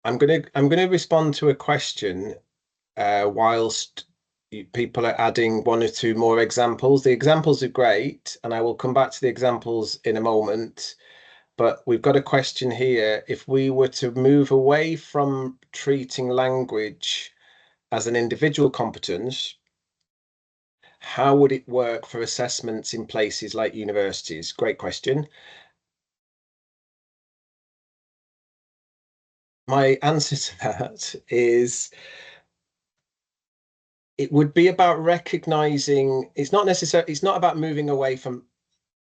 I'm gonna respond to a question whilst people are adding one or two more examples. The examples are great, and I will come back to the examples in a moment. But we've got a question here. If we were to move away from treating language as an individual competence, how would it work for assessments in places like universities? Great question. My answer to that is it would be about recognizing it's not about moving away from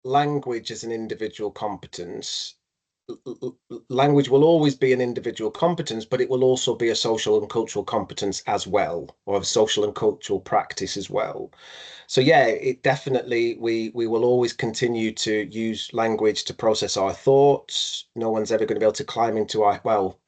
language as an individual competence. Language will always be an individual competence, but it will also be a social and cultural competence as well, or a social and cultural practice as well. So yeah, it definitely we will always continue to use language to process our thoughts. No one's ever going to be able to climb into our, well,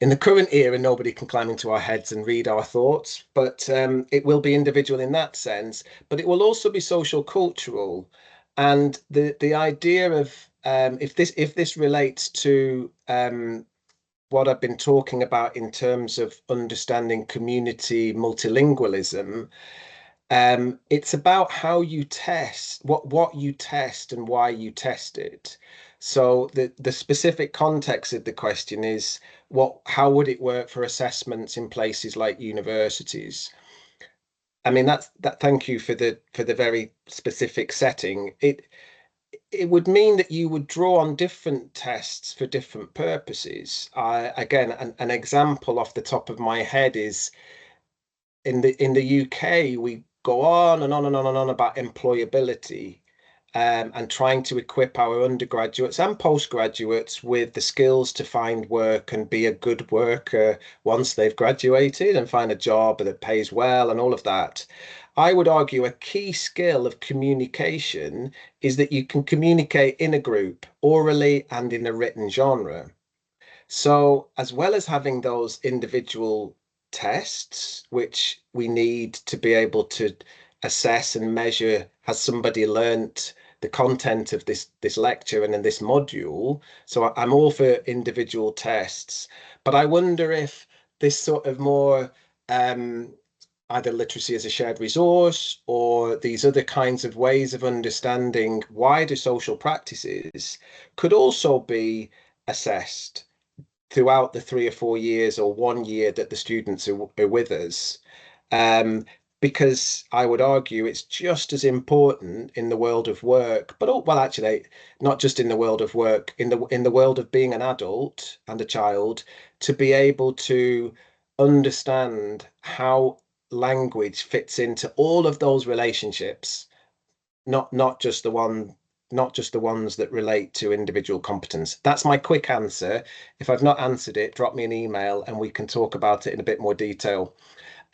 in the current era, nobody can climb into our heads and read our thoughts, but it will be individual in that sense. But it will also be social cultural, and the idea of if this relates to what I've been talking about in terms of understanding community multilingualism, it's about how you test, what you test and why you test it. So the specific context of the question is how would it work for assessments in places like universities? I mean, thank you for the very specific setting. It would mean that you would draw on different tests for different purposes. Again, an example off the top of my head is in the UK, we go on and on and on and on about employability, and trying to equip our undergraduates and postgraduates with the skills to find work and be a good worker once they've graduated and find a job that pays well and all of that. I would argue a key skill of communication is that you can communicate in a group, orally and in a written genre. So, as well as having those individual tests, which we need to be able to assess and measure, has somebody learnt the content of this lecture and in this module? So I'm all for individual tests, but I wonder if this sort of more either literacy as a shared resource or these other kinds of ways of understanding wider social practices could also be assessed throughout the 3 or 4 years or 1 year that the students are with us. Um, because I would argue it's just as important in the world of work, but well, actually, not just in the world of work, in the world of being an adult and a child, to be able to understand how language fits into all of those relationships, not just the ones that relate to individual competence. That's my quick answer. If I've not answered it, drop me an email and we can talk about it in a bit more detail.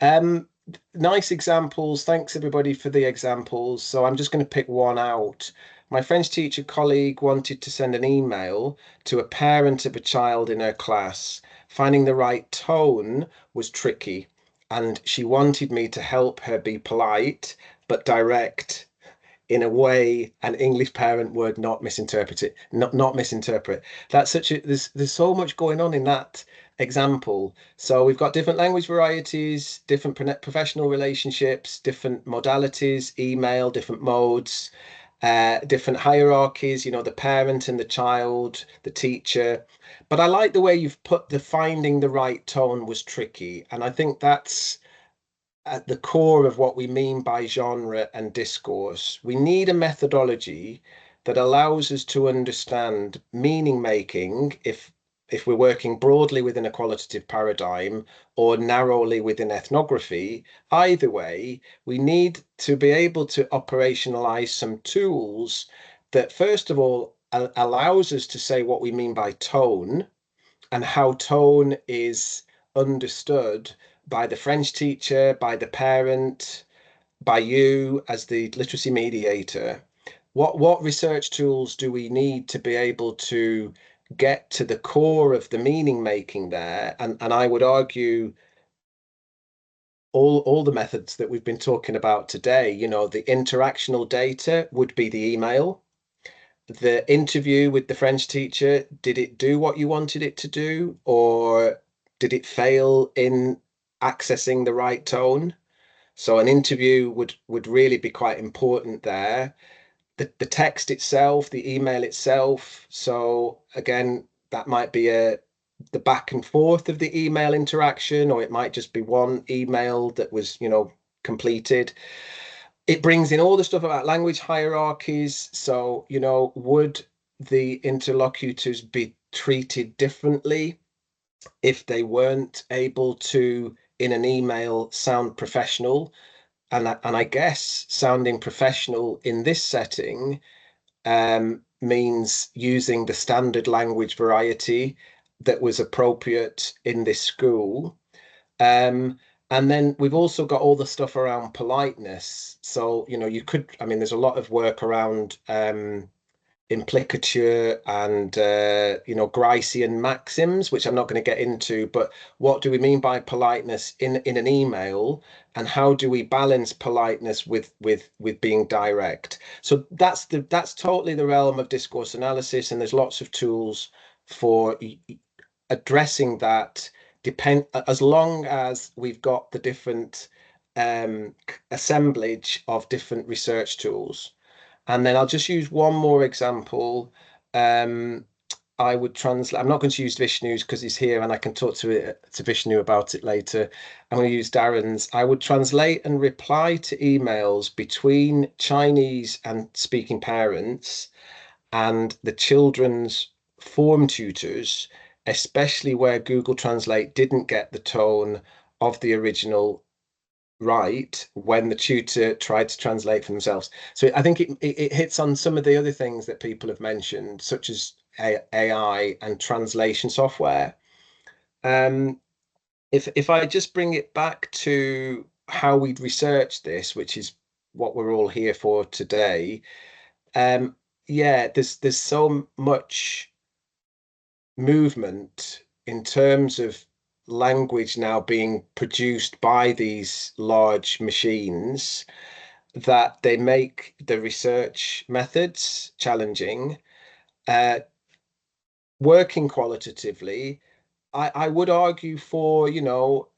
Um, nice examples. Thanks everybody for the examples. So I'm just going to pick one out. My French teacher colleague wanted to send an email to a parent of a child in her class. Finding the right tone was tricky, and she wanted me to help her be polite but direct in a way an English parent would not misinterpret it, not misinterpret. That's such a there's so much going on in that example. So we've got different language varieties, different professional relationships, different modalities, email, different modes, different hierarchies, the parent and the child, the teacher. But I like the way you've put the finding the right tone was tricky. And I think that's at the core of what we mean by genre and discourse. We need a methodology that allows us to understand meaning making if we're working broadly within a qualitative paradigm or narrowly within ethnography. Either way, we need to be able to operationalize some tools that, first of all, allows us to say what we mean by tone and how tone is understood by the French teacher, by the parent, by you as the literacy mediator. What research tools do we need to be able to get to the core of the meaning making there? And I would argue all the methods that we've been talking about today, the interactional data would be the email. The interview with the French teacher, did it do what you wanted it to do? Or did it fail in accessing the right tone? So an interview would really be quite important there. The text itself, the email itself. So again, that might be the back and forth of the email interaction, or it might just be one email that was, completed. It brings in all the stuff about language hierarchies. So, would the interlocutors be treated differently if they weren't able to, in an email, sound professional? And I guess sounding professional in this setting means using the standard language variety that was appropriate in this school. Um, and then we've also got all the stuff around politeness. So, you could, I mean, there's a lot of work around implicature and Gricean maxims, which I'm not going to get into, but what do we mean by politeness in an email, and how do we balance politeness with being direct? So that's totally the realm of discourse analysis, and there's lots of tools for addressing that, as long as we've got the different assemblage of different research tools. And then I'll just use one more example. Um, I would translate. I'm not going to use Vishnu's because he's here and I can talk to Vishnu about it later. I'm going to use Darren's. I would translate and reply to emails between Chinese and speaking parents and the children's form tutors, especially where Google Translate didn't get the tone of the original right when the tutor tried to translate for themselves. So I think it hits on some of the other things that people have mentioned, such as AI and translation software. If I just bring it back to how we'd research this, which is what we're all here for today, yeah, there's so much movement in terms of language now being produced by these large machines that they make the research methods challenging. Working qualitatively, I would argue for,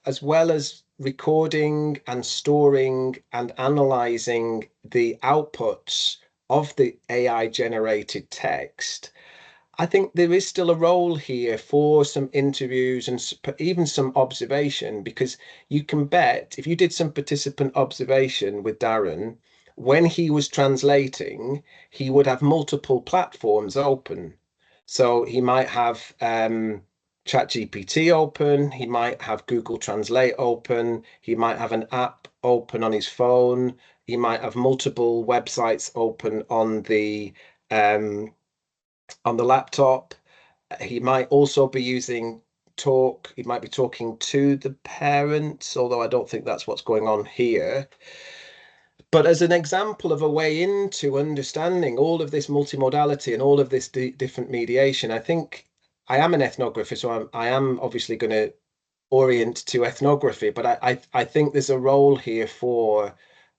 as well as recording and storing and analyzing the outputs of the AI generated text, I think there is still a role here for some interviews and even some observation, because you can bet if you did some participant observation with Darren, when he was translating, he would have multiple platforms open. So he might have ChatGPT open, he might have Google Translate open, he might have an app open on his phone, he might have multiple websites open on the laptop. He might also be using talk. He might be talking to the parents, although I don't think that's what's going on here. But as an example of a way into understanding all of this multimodality and all of this different mediation, I think I am an ethnographer, so I am obviously going to orient to ethnography, but I think there's a role here for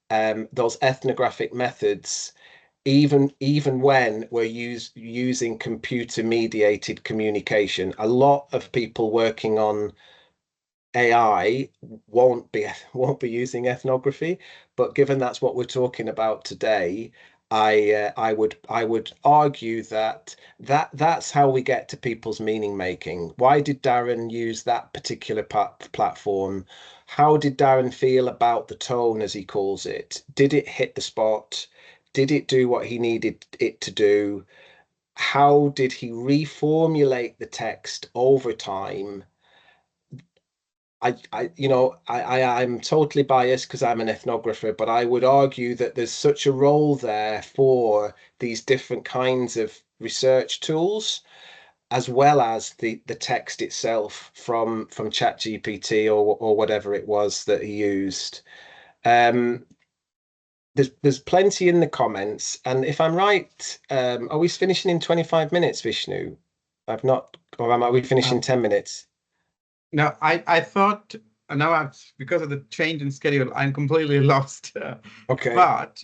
those ethnographic methods, even when we're using computer mediated communication. A lot of people working on AI won't be using ethnography, but given that's what we're talking about today, I would argue that's how we get to people's meaning making. Why did Darren use that particular platform? How did Darren feel about the tone, as he calls it? Did it hit the spot? Did it do what he needed it to do? How did he reformulate the text over time? I'm totally biased because I'm an ethnographer, but I would argue that there's such a role there for these different kinds of research tools, as well as the text itself from ChatGPT or whatever it was that he used. Um, there's plenty in the comments, and if I'm right, are we finishing in 25 minutes, Vishnu? I've not, or are we finishing 10 minutes? No, I thought now I'm, because of the change in schedule, I'm completely lost. Okay. But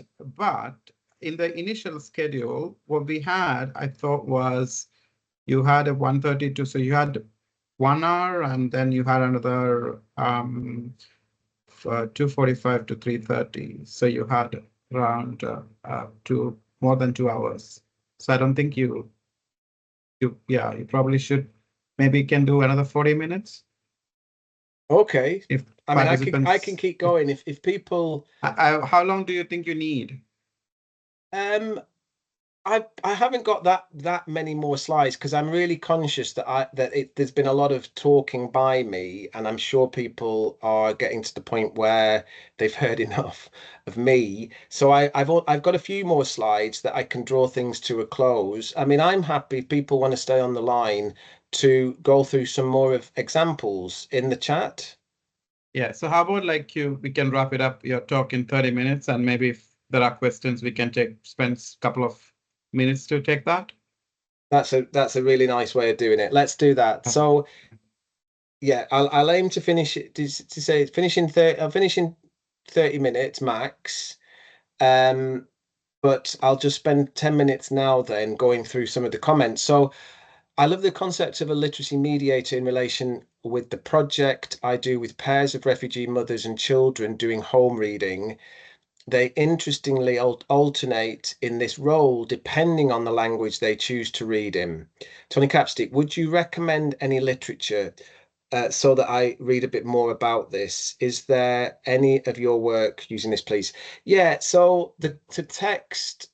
in the initial schedule, what we had, I thought was you had a 1:32, so you had 1 hour, and then you had another 2:45 to 3:30. So you had around more than 2 hours. So I don't think you probably should, maybe can do another 40 minutes Okay. if I mean, I can participants. keep going if people. How long do you think you need? Um, I haven't got that many more slides because I'm really conscious that there's been a lot of talking by me, and I'm sure people are getting to the point where they've heard enough of me. So I've got a few more slides that I can draw things to a close. I mean, I'm happy if people want to stay on the line to go through some more of examples in the chat. Yeah, so how about we can wrap it up, your talk, in 30 minutes, and maybe if there are questions, we can spend a couple of minutes to take that. That's a really nice way of doing it. Let's do that. Okay. So yeah, I'll aim to finish it to say finish in 30. I'll finish in 30 minutes max. Um, but I'll just spend 10 minutes now then going through some of the comments. So I love the concept of a literacy mediator in relation with the project I do with pairs of refugee mothers and children doing home reading. They interestingly alternate in this role depending on the language they choose to read in. Tony Capstick, would you recommend any literature so that I read a bit more about this? Is there any of your work using this, please? Yeah, so the text,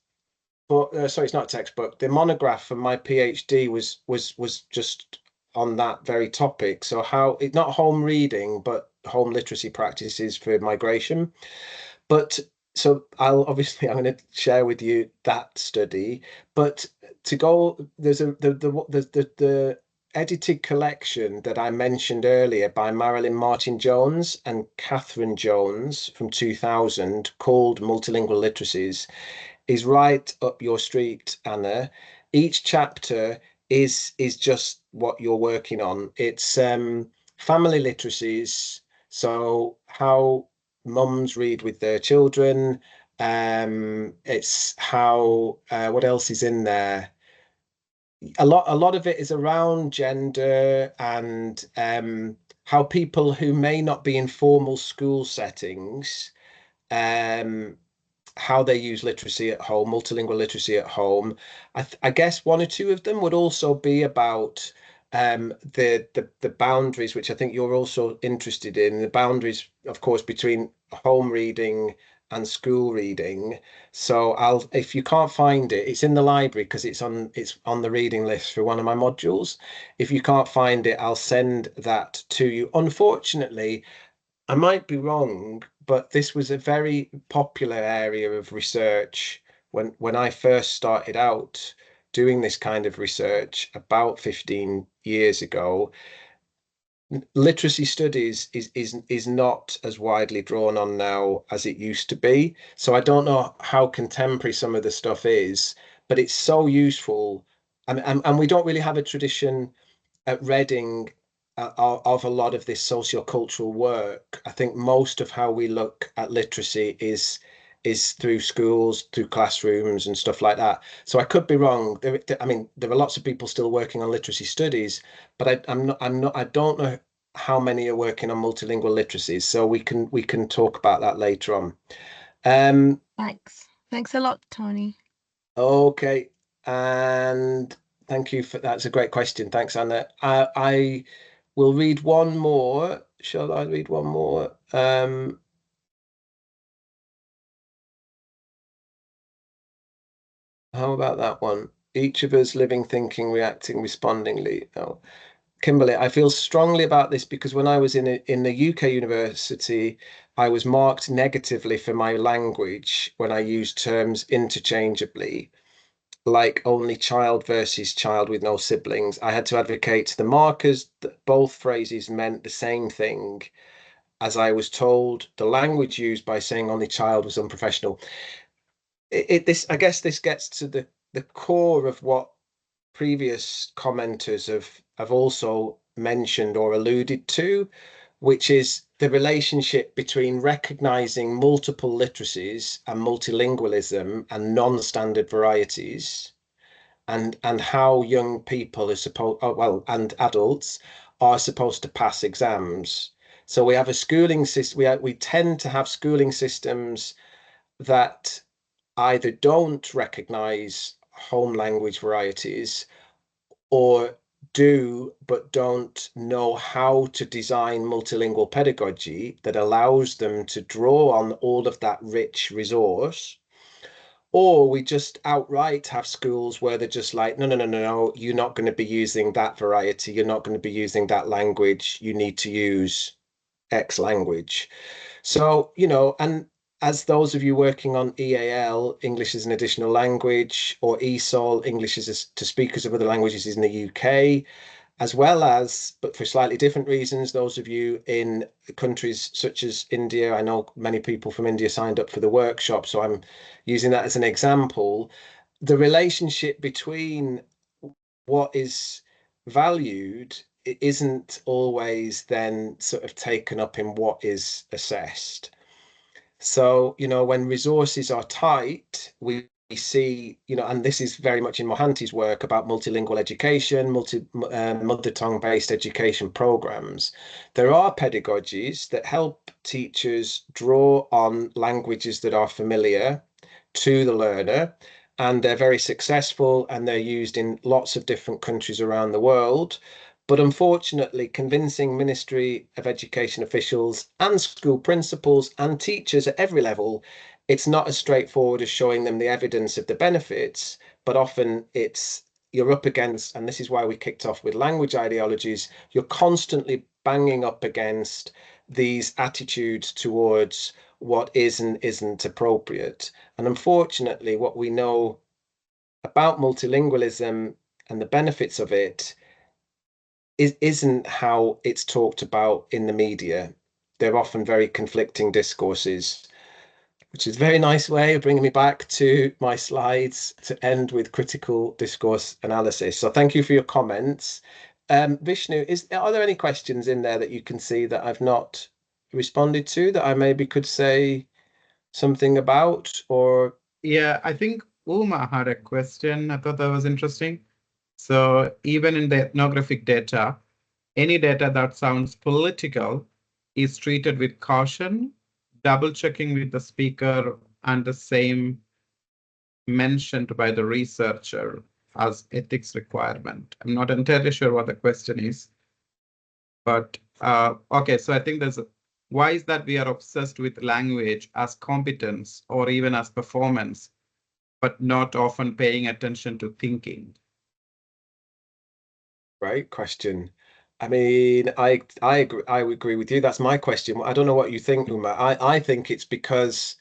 but sorry, it's not a textbook. The monograph for my PhD was just on that very topic. So how it's not home reading, but home literacy practices for migration. But so I'll obviously I'm going to share with you that study. But to go, there's the edited collection that I mentioned earlier by Marilyn Martin Jones and Catherine Jones from 2000 called Multilingual Literacies is right up your street, Anna. Each chapter is just what you're working on. It's family literacies, so how mums read with their children. It's how what else is in there? A lot of it is around gender and how people who may not be in formal school settings um how they use literacy at home, multilingual literacy at home. I guess one or two of them would also be about the boundaries, which I think you're also interested in, the boundaries, of course, between home reading and school reading. So I'll if you can't find it, it's in the library because it's on the reading list for one of my modules. If you can't find it, I'll send that to you. Unfortunately, I might be wrong, but this was a very popular area of research when I first started out doing this kind of research about 15 years ago. Literacy studies is not as widely drawn on now as it used to be. So I don't know how contemporary some of the stuff is, but it's so useful. And we don't really have a tradition at Reading of a lot of this sociocultural work. I think most of how we look at literacy is through schools, through classrooms and stuff like that. So I could be wrong. I mean, there are lots of people still working on literacy studies, but I'm not, I don't know how many are working on multilingual literacies. So we can talk about that later on. Um, Thanks a lot, Tony. okay, and thank you for that's a great question. Thanks, Anna. I will read one more. Shall I read one more? How about that one? Each of us living, thinking, reacting, respondingly. Oh, Kimberly, I feel strongly about this because when I was in the UK university, I was marked negatively for my language when I used terms interchangeably, like only child versus child with no siblings. I had to advocate to the markers that both phrases meant the same thing, as I was told the language used by saying only child was unprofessional. This, I guess, this gets to the core of what previous commenters have also mentioned or alluded to, which is the relationship between recognizing multiple literacies and multilingualism and non-standard varieties and how young people are supposed, oh, well, and adults are supposed to pass exams. So we have a schooling system. We tend to have schooling systems that either don't recognize home language varieties or do but don't know how to design multilingual pedagogy that allows them to draw on all of that rich resource. Or we just outright have schools where they're just like, no, no, no, no, no, you're not going to be using that variety. You're not going to be using that language. You need to use X language. So, and as those of you working on EAL, English as an additional language, or ESOL, English as to speakers of other languages in the UK, as well as, but for slightly different reasons, those of you in countries such as India, I know many people from India signed up for the workshop, so I'm using that as an example. The relationship between what is valued isn't always then sort of taken up in what is assessed. So, when resources are tight, we see, and this is very much in Mohanty's work about multilingual education, mother tongue based education programs. There are pedagogies that help teachers draw on languages that are familiar to the learner, and they're very successful and they're used in lots of different countries around the world. But unfortunately, convincing Ministry of Education officials and school principals and teachers at every level, it's not as straightforward as showing them the evidence of the benefits, but often you're up against, and this is why we kicked off with language ideologies, you're constantly banging up against these attitudes towards what is and isn't appropriate. And unfortunately, what we know about multilingualism and the benefits of it isn't how it's talked about in the media. They're often very conflicting discourses, which is a very nice way of bringing me back to my slides to end with critical discourse analysis. So thank you for your comments. Vishnu, are there any questions in there that you can see that I've not responded to that I maybe could say something about? Or Yeah, I think Uma had a question. I thought that was interesting. So even in the ethnographic data, any data that sounds political is treated with caution, double checking with the speaker and the same mentioned by the researcher as ethics requirement. I'm not entirely sure what the question is, but okay, so I think why is that we are obsessed with language as competence or even as performance, but not often paying attention to thinking? Great question. I mean, I agree, I would agree with you. That's my question. I don't know what you think, Uma. I think it's because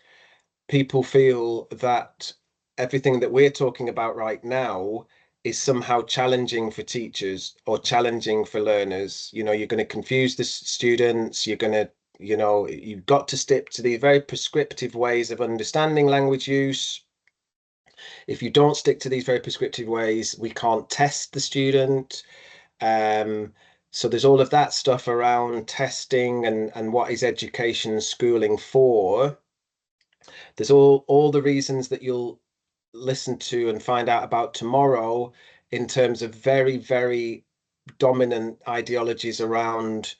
people feel that everything that we're talking about right now is somehow challenging for teachers or challenging for learners. You're going to confuse the students. You're going to, you've got to stick to these very prescriptive ways of understanding language use. If you don't stick to these very prescriptive ways, we can't test the student. So there's all of that stuff around testing and what is education and schooling for. There's all the reasons that you'll listen to and find out about tomorrow in terms of very, very dominant ideologies around,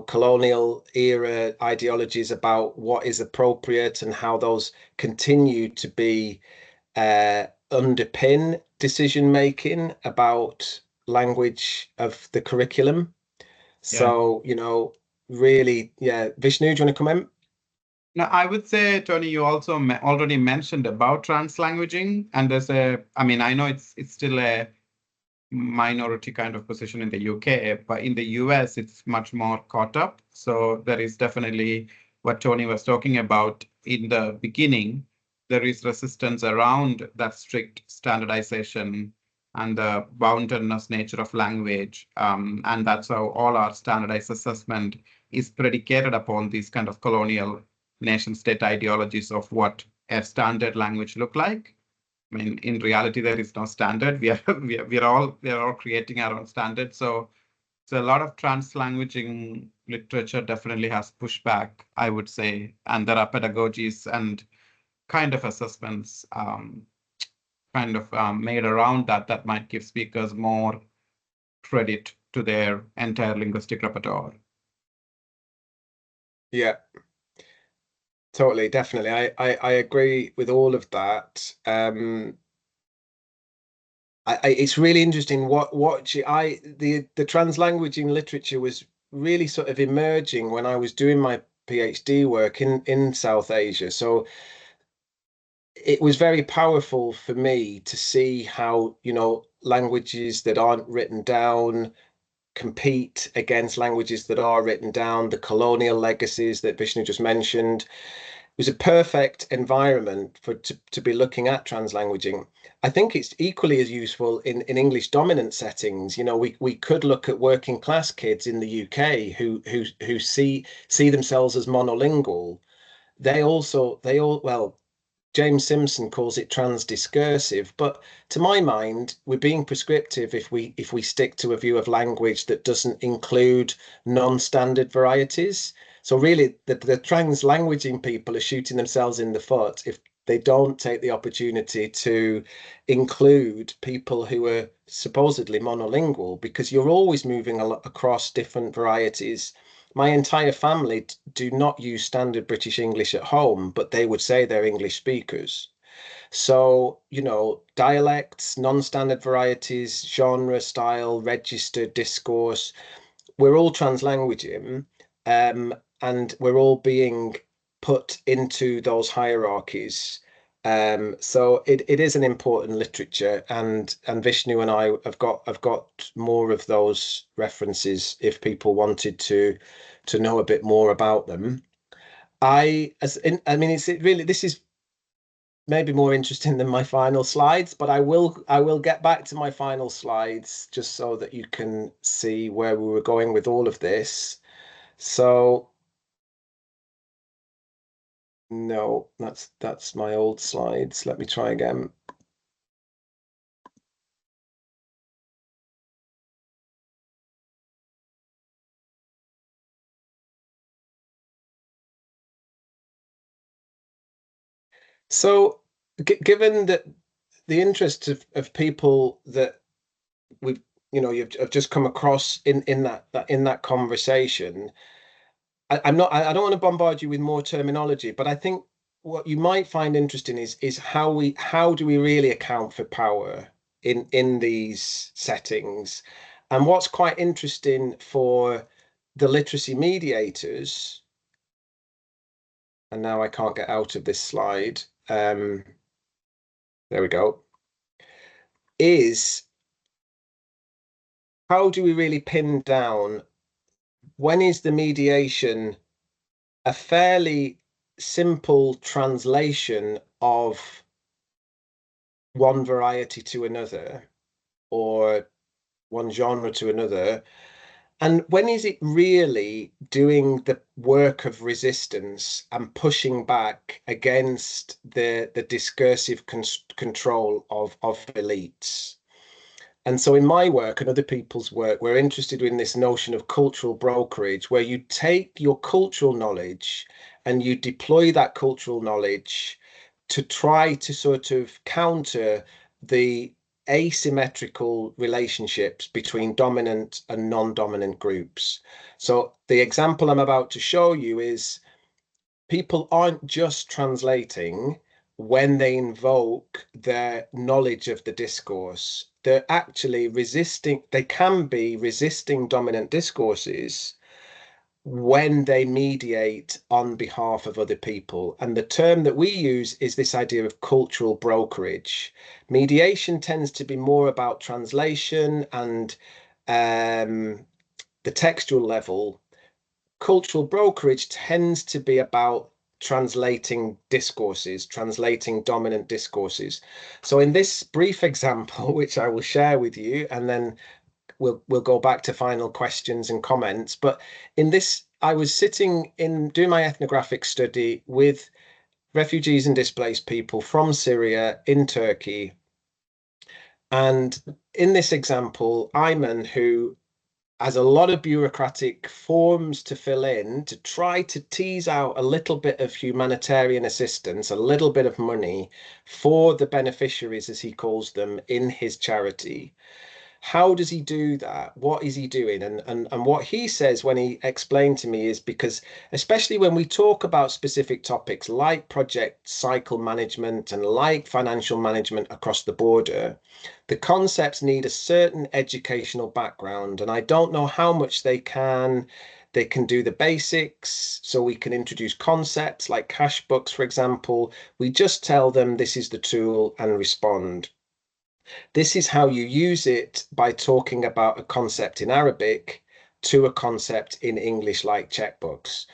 colonial era ideologies about what is appropriate and how those continue to be underpin decision making about language of the curriculum. So, really, yeah. Vishnu, do you want to comment? Now, I would say, Tony, you also already mentioned about translanguaging, and I mean, I know it's still a minority kind of position in the UK, but in the US, it's much more caught up. So there is definitely what Tony was talking about in the beginning. There is resistance around that strict standardization and the boundedness nature of language. And that's how all our standardized assessment is predicated upon these kind of colonial nation state ideologies of what a standard language look like. I mean, in reality, there is no standard. We're all creating our own standard. So a lot of translanguaging literature definitely has pushback, I would say, and there are pedagogies and kind of assessments made around that might give speakers more credit to their entire linguistic repertoire. Yeah, totally, definitely. I agree with all of that. It's really interesting the translanguaging literature was really sort of emerging when I was doing my PhD work in South Asia. So it was very powerful for me to see how, languages that aren't written down compete against languages that are written down, the colonial legacies that Vishnu just mentioned. It was a perfect environment to be looking at translanguaging. I think it's equally as useful in English dominant settings. We could look at working class kids in the UK who see themselves as monolingual. Well, James Simpson calls it transdiscursive, but to my mind, we're being prescriptive if we stick to a view of language that doesn't include non-standard varieties. So really, the translanguaging people are shooting themselves in the foot if they don't take the opportunity to include people who are supposedly monolingual, because you're always moving across different varieties. My entire family do not use standard British English at home, but they would say they're English speakers. So, dialects, non-standard varieties, genre, style, register, discourse, we're all translanguaging, and we're all being put into those hierarchies. So it is an important literature, and Vishnu and I have got more of those references if people wanted to know a bit more about them. I mean, this is maybe more interesting than my final slides, but I will get back to my final slides just so that you can see where we were going with all of this. So no, that's my old slides. Let me try again. So given that the interest of people that we've you've have just come across in that conversation, I don't want to bombard you with more terminology, but I think what you might find interesting is how do we really account for power in these settings? And what's quite interesting for the literacy mediators, and now I can't get out of this slide. There we go. Is how do we really pin down when is the mediation a fairly simple translation of one variety to another or one genre to another? And when is it really doing the work of resistance and pushing back against the discursive control of elites? And so in my work and other people's work, we're interested in this notion of cultural brokerage, where you take your cultural knowledge and you deploy that cultural knowledge to try to sort of counter the asymmetrical relationships between dominant and non-dominant groups. So the example I'm about to show you is people aren't just translating when they invoke their knowledge of the discourse. They're actually resisting, they can be resisting dominant discourses when they mediate on behalf of other people. And the term that we use is this idea of cultural brokerage. Mediation tends to be more about translation and the textual level. Cultural brokerage tends to be about translating discourses, translating dominant discourses. So in this brief example, which I will share with you, and then we'll go back to final questions and comments. But in this, I was sitting in doing my ethnographic study with refugees and displaced people from Syria in Turkey. And in this example, Ayman, who has a lot of bureaucratic forms to fill in to try to tease out a little bit of humanitarian assistance, a little bit of money for the beneficiaries, as he calls them, in his charity. how does he do that? What is he doing? And what he says when he explained to me is because, especially when we talk about specific topics like project cycle management and like financial management across the border, the concepts need a certain educational background. And I don't know how much they can do the basics, so we can introduce concepts like cash books, for example. We just tell them this is the tool and respond. This is how you use it by talking about a concept in Arabic to a concept in English, like checkbooks.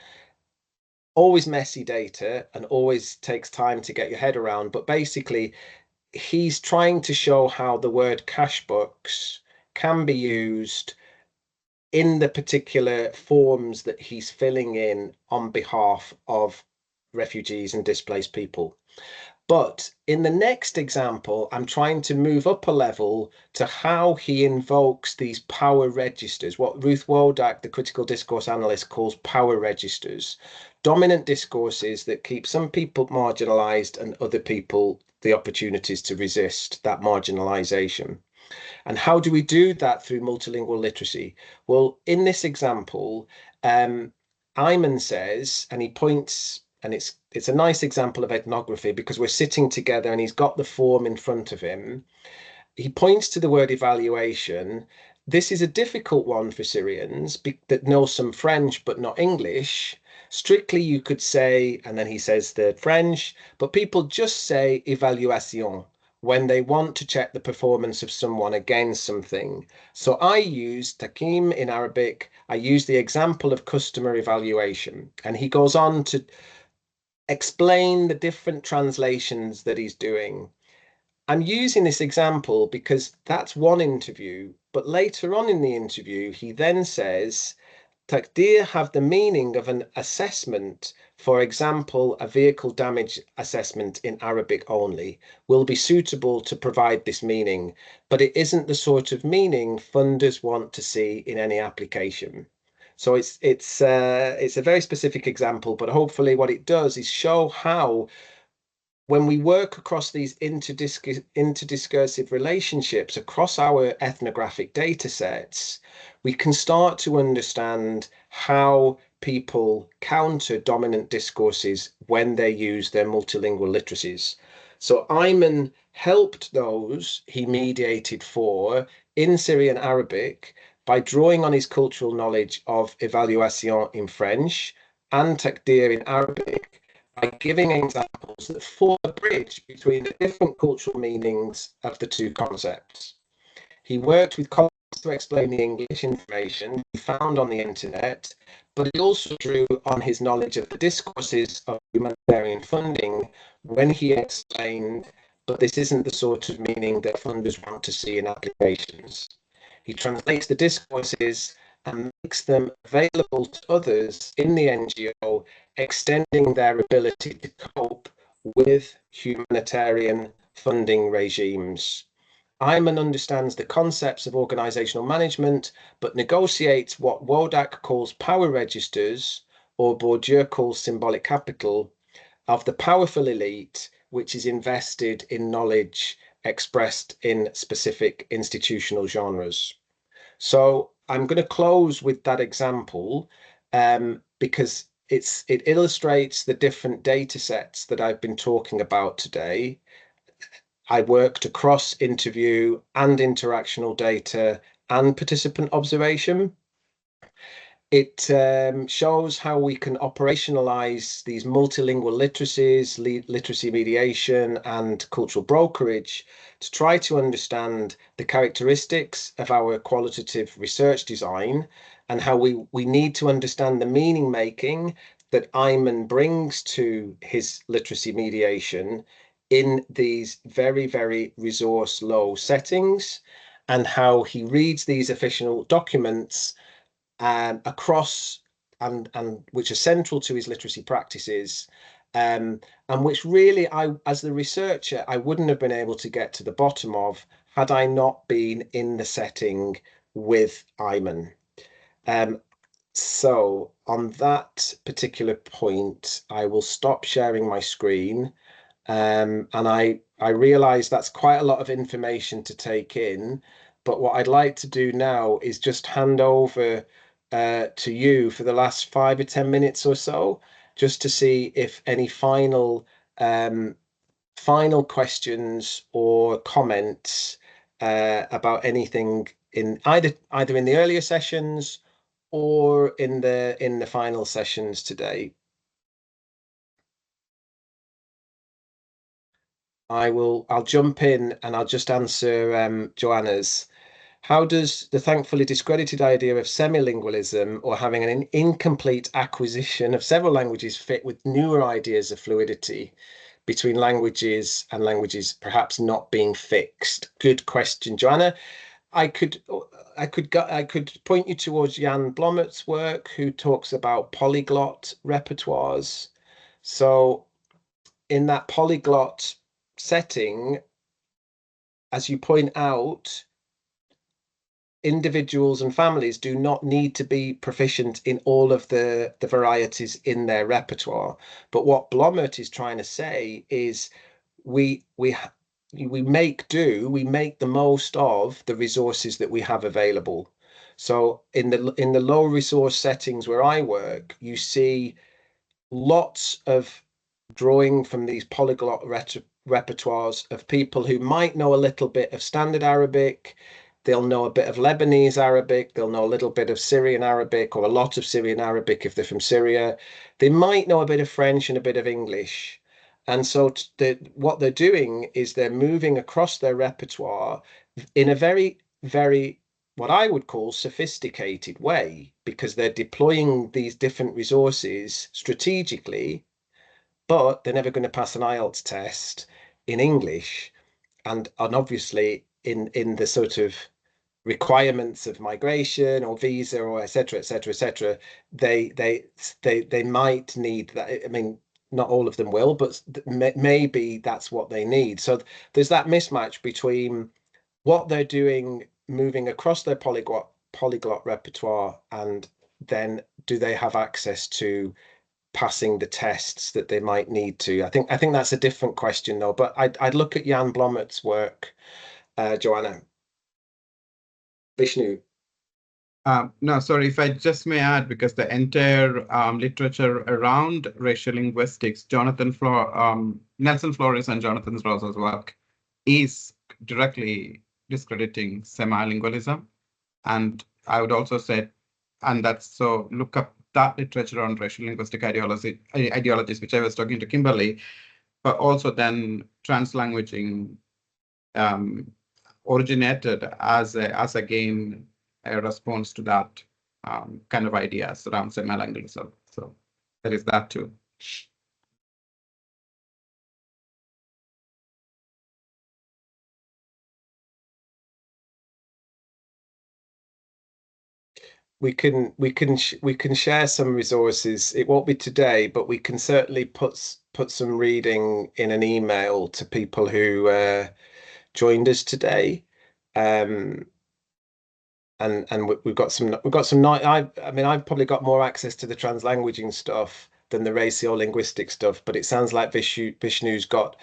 Always messy data and always takes time to get your head around. But basically, he's trying to show how the word cash books can be used in the particular forms that he's filling in on behalf of refugees and displaced people. But in the next example, I'm trying to move up a level to how he invokes these power registers, what Ruth Wodak, the critical discourse analyst, calls power registers, dominant discourses that keep some people marginalized and other people the opportunities to resist that marginalization. And how do we do that through multilingual literacy? Well, in this example, Ayman says, and he points, and it's a nice example of ethnography because we're sitting together and he's got the form in front of him. He points to the word evaluation. This is a difficult one for Syrians that know some French but not English. Strictly, you could say, and then he says the French, but people just say evaluation when they want to check the performance of someone against something. So I use takim in Arabic. I use the example of customer evaluation. And he goes on to explain the different translations that he's doing. I'm using this example because that's one interview, but later on in the interview, he then says, Takdir have the meaning of an assessment. For example, a vehicle damage assessment in Arabic only will be suitable to provide this meaning, but it isn't the sort of meaning funders want to see in any application. So it's a very specific example, but hopefully what it does is show how when we work across these interdiscursive relationships across our ethnographic data sets, we can start to understand how people counter dominant discourses when they use their multilingual literacies. So Ayman helped those he mediated for in Syrian Arabic by drawing on his cultural knowledge of evaluation in French and takdir in Arabic, by giving examples that form a bridge between the different cultural meanings of the two concepts. He worked with colleagues to explain the English information he found on the internet, but he also drew on his knowledge of the discourses of humanitarian funding when he explained, but this isn't the sort of meaning that funders want to see in applications. He translates the discourses and makes them available to others in the NGO, extending their ability to cope with humanitarian funding regimes. Ayman understands the concepts of organizational management, but negotiates what Wodak calls power registers, or Bourdieu calls symbolic capital, of the powerful elite, which is invested in knowledge expressed in specific institutional genres. So I'm going to close with that example because it illustrates the different data sets that I've been talking about today. I worked across interview and interactional data and participant observation. It shows how we can operationalize these multilingual literacies, literacy mediation, and cultural brokerage to try to understand the characteristics of our qualitative research design and how we need to understand the meaning making that Ayman brings to his literacy mediation in these very, very resource low settings, and how he reads these official documents across and which are central to his literacy practices, and which really I, as the researcher, I wouldn't have been able to get to the bottom of had I not been in the setting with Ayman. So on that particular point, I will stop sharing my screen. And I realize that's quite a lot of information to take in, but what I'd like to do now is just hand over to you for the last 5 or 10 minutes or so, just to see if any final questions or comments about anything in either in the earlier sessions or in the final sessions today. I'll jump in and I'll just answer Joanna's. How does the thankfully discredited idea of semilingualism or having an incomplete acquisition of several languages fit with newer ideas of fluidity between languages and languages perhaps not being fixed? Good question, Joanna. I could point you towards Jan Blomert's work, who talks about polyglot repertoires. So in that polyglot setting, as you point out, individuals and families do not need to be proficient in all of the varieties in their repertoire. But what Blomert is trying to say is we make the most of the resources that we have available. So in the low resource settings where I work, you see lots of drawing from these polyglot repertoires of people who might know a little bit of standard Arabic, they'll know a bit of Lebanese Arabic, they'll know a little bit of Syrian Arabic or a lot of Syrian Arabic if they're from Syria. They might know a bit of French and a bit of English. And so what they're doing is they're moving across their repertoire in a very, very what I would call sophisticated way, because they're deploying these different resources strategically, but they're never going to pass an IELTS test in English. And obviously in the sort of requirements of migration or visa or et cetera, et cetera, et cetera, they might need that. I mean, not all of them will, but maybe that's what they need. So there's that mismatch between what they're doing, moving across their polyglot repertoire, and then do they have access to passing the tests that they might need to? I think that's a different question though. But I'd look at Jan Blomert's work, Joanna. Vishnu. No, sorry, if I just may add, because the entire literature around racial linguistics, Nelson Flores and Jonathan Rosa's work is directly discrediting semilingualism. And I would also say, and that's so look up that literature on racial linguistic ideologies, which I was talking to Kimberly, but also then translanguaging originated as again a response to that kind of ideas around semilingualism. So there is that too. We can share some resources. It won't be today, but we can certainly put some reading in an email to people who joined us today. And we've got some I mean, I've probably got more access to the translanguaging stuff than the ratio-linguistic stuff, but it sounds like Vishnu's got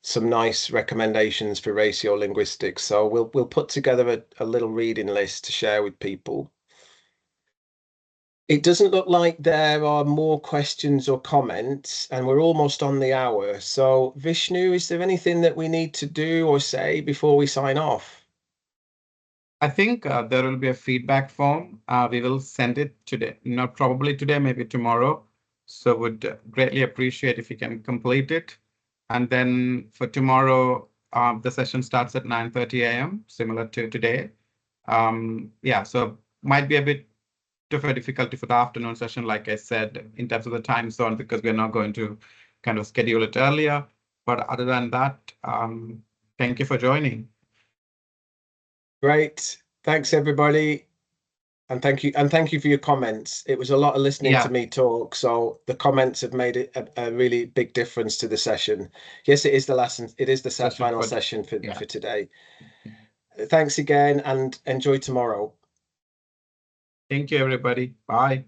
some nice recommendations for ratio-linguistics. So we'll put together a little reading list to share with people. It doesn't look like there are more questions or comments, and we're almost on the hour. So Vishnu, is there anything that we need to do or say before we sign off? I think there will be a feedback form. We will send it today, not probably today, maybe tomorrow. So would greatly appreciate if you can complete it. And then for tomorrow, the session starts at 9:30 a.m., similar to today. Yeah, so might be a bit of a difficulty for the afternoon session, like I said, in terms of the time zone, because we're not going to kind of schedule it earlier. But other than that, thank you for joining. Great. Thanks, everybody. And thank you for your comments. It was a lot of listening to me talk, so the comments have made it a really big difference to the session. Yes, it is the final session for today. Thanks again, and enjoy tomorrow. Thank you, everybody. Bye.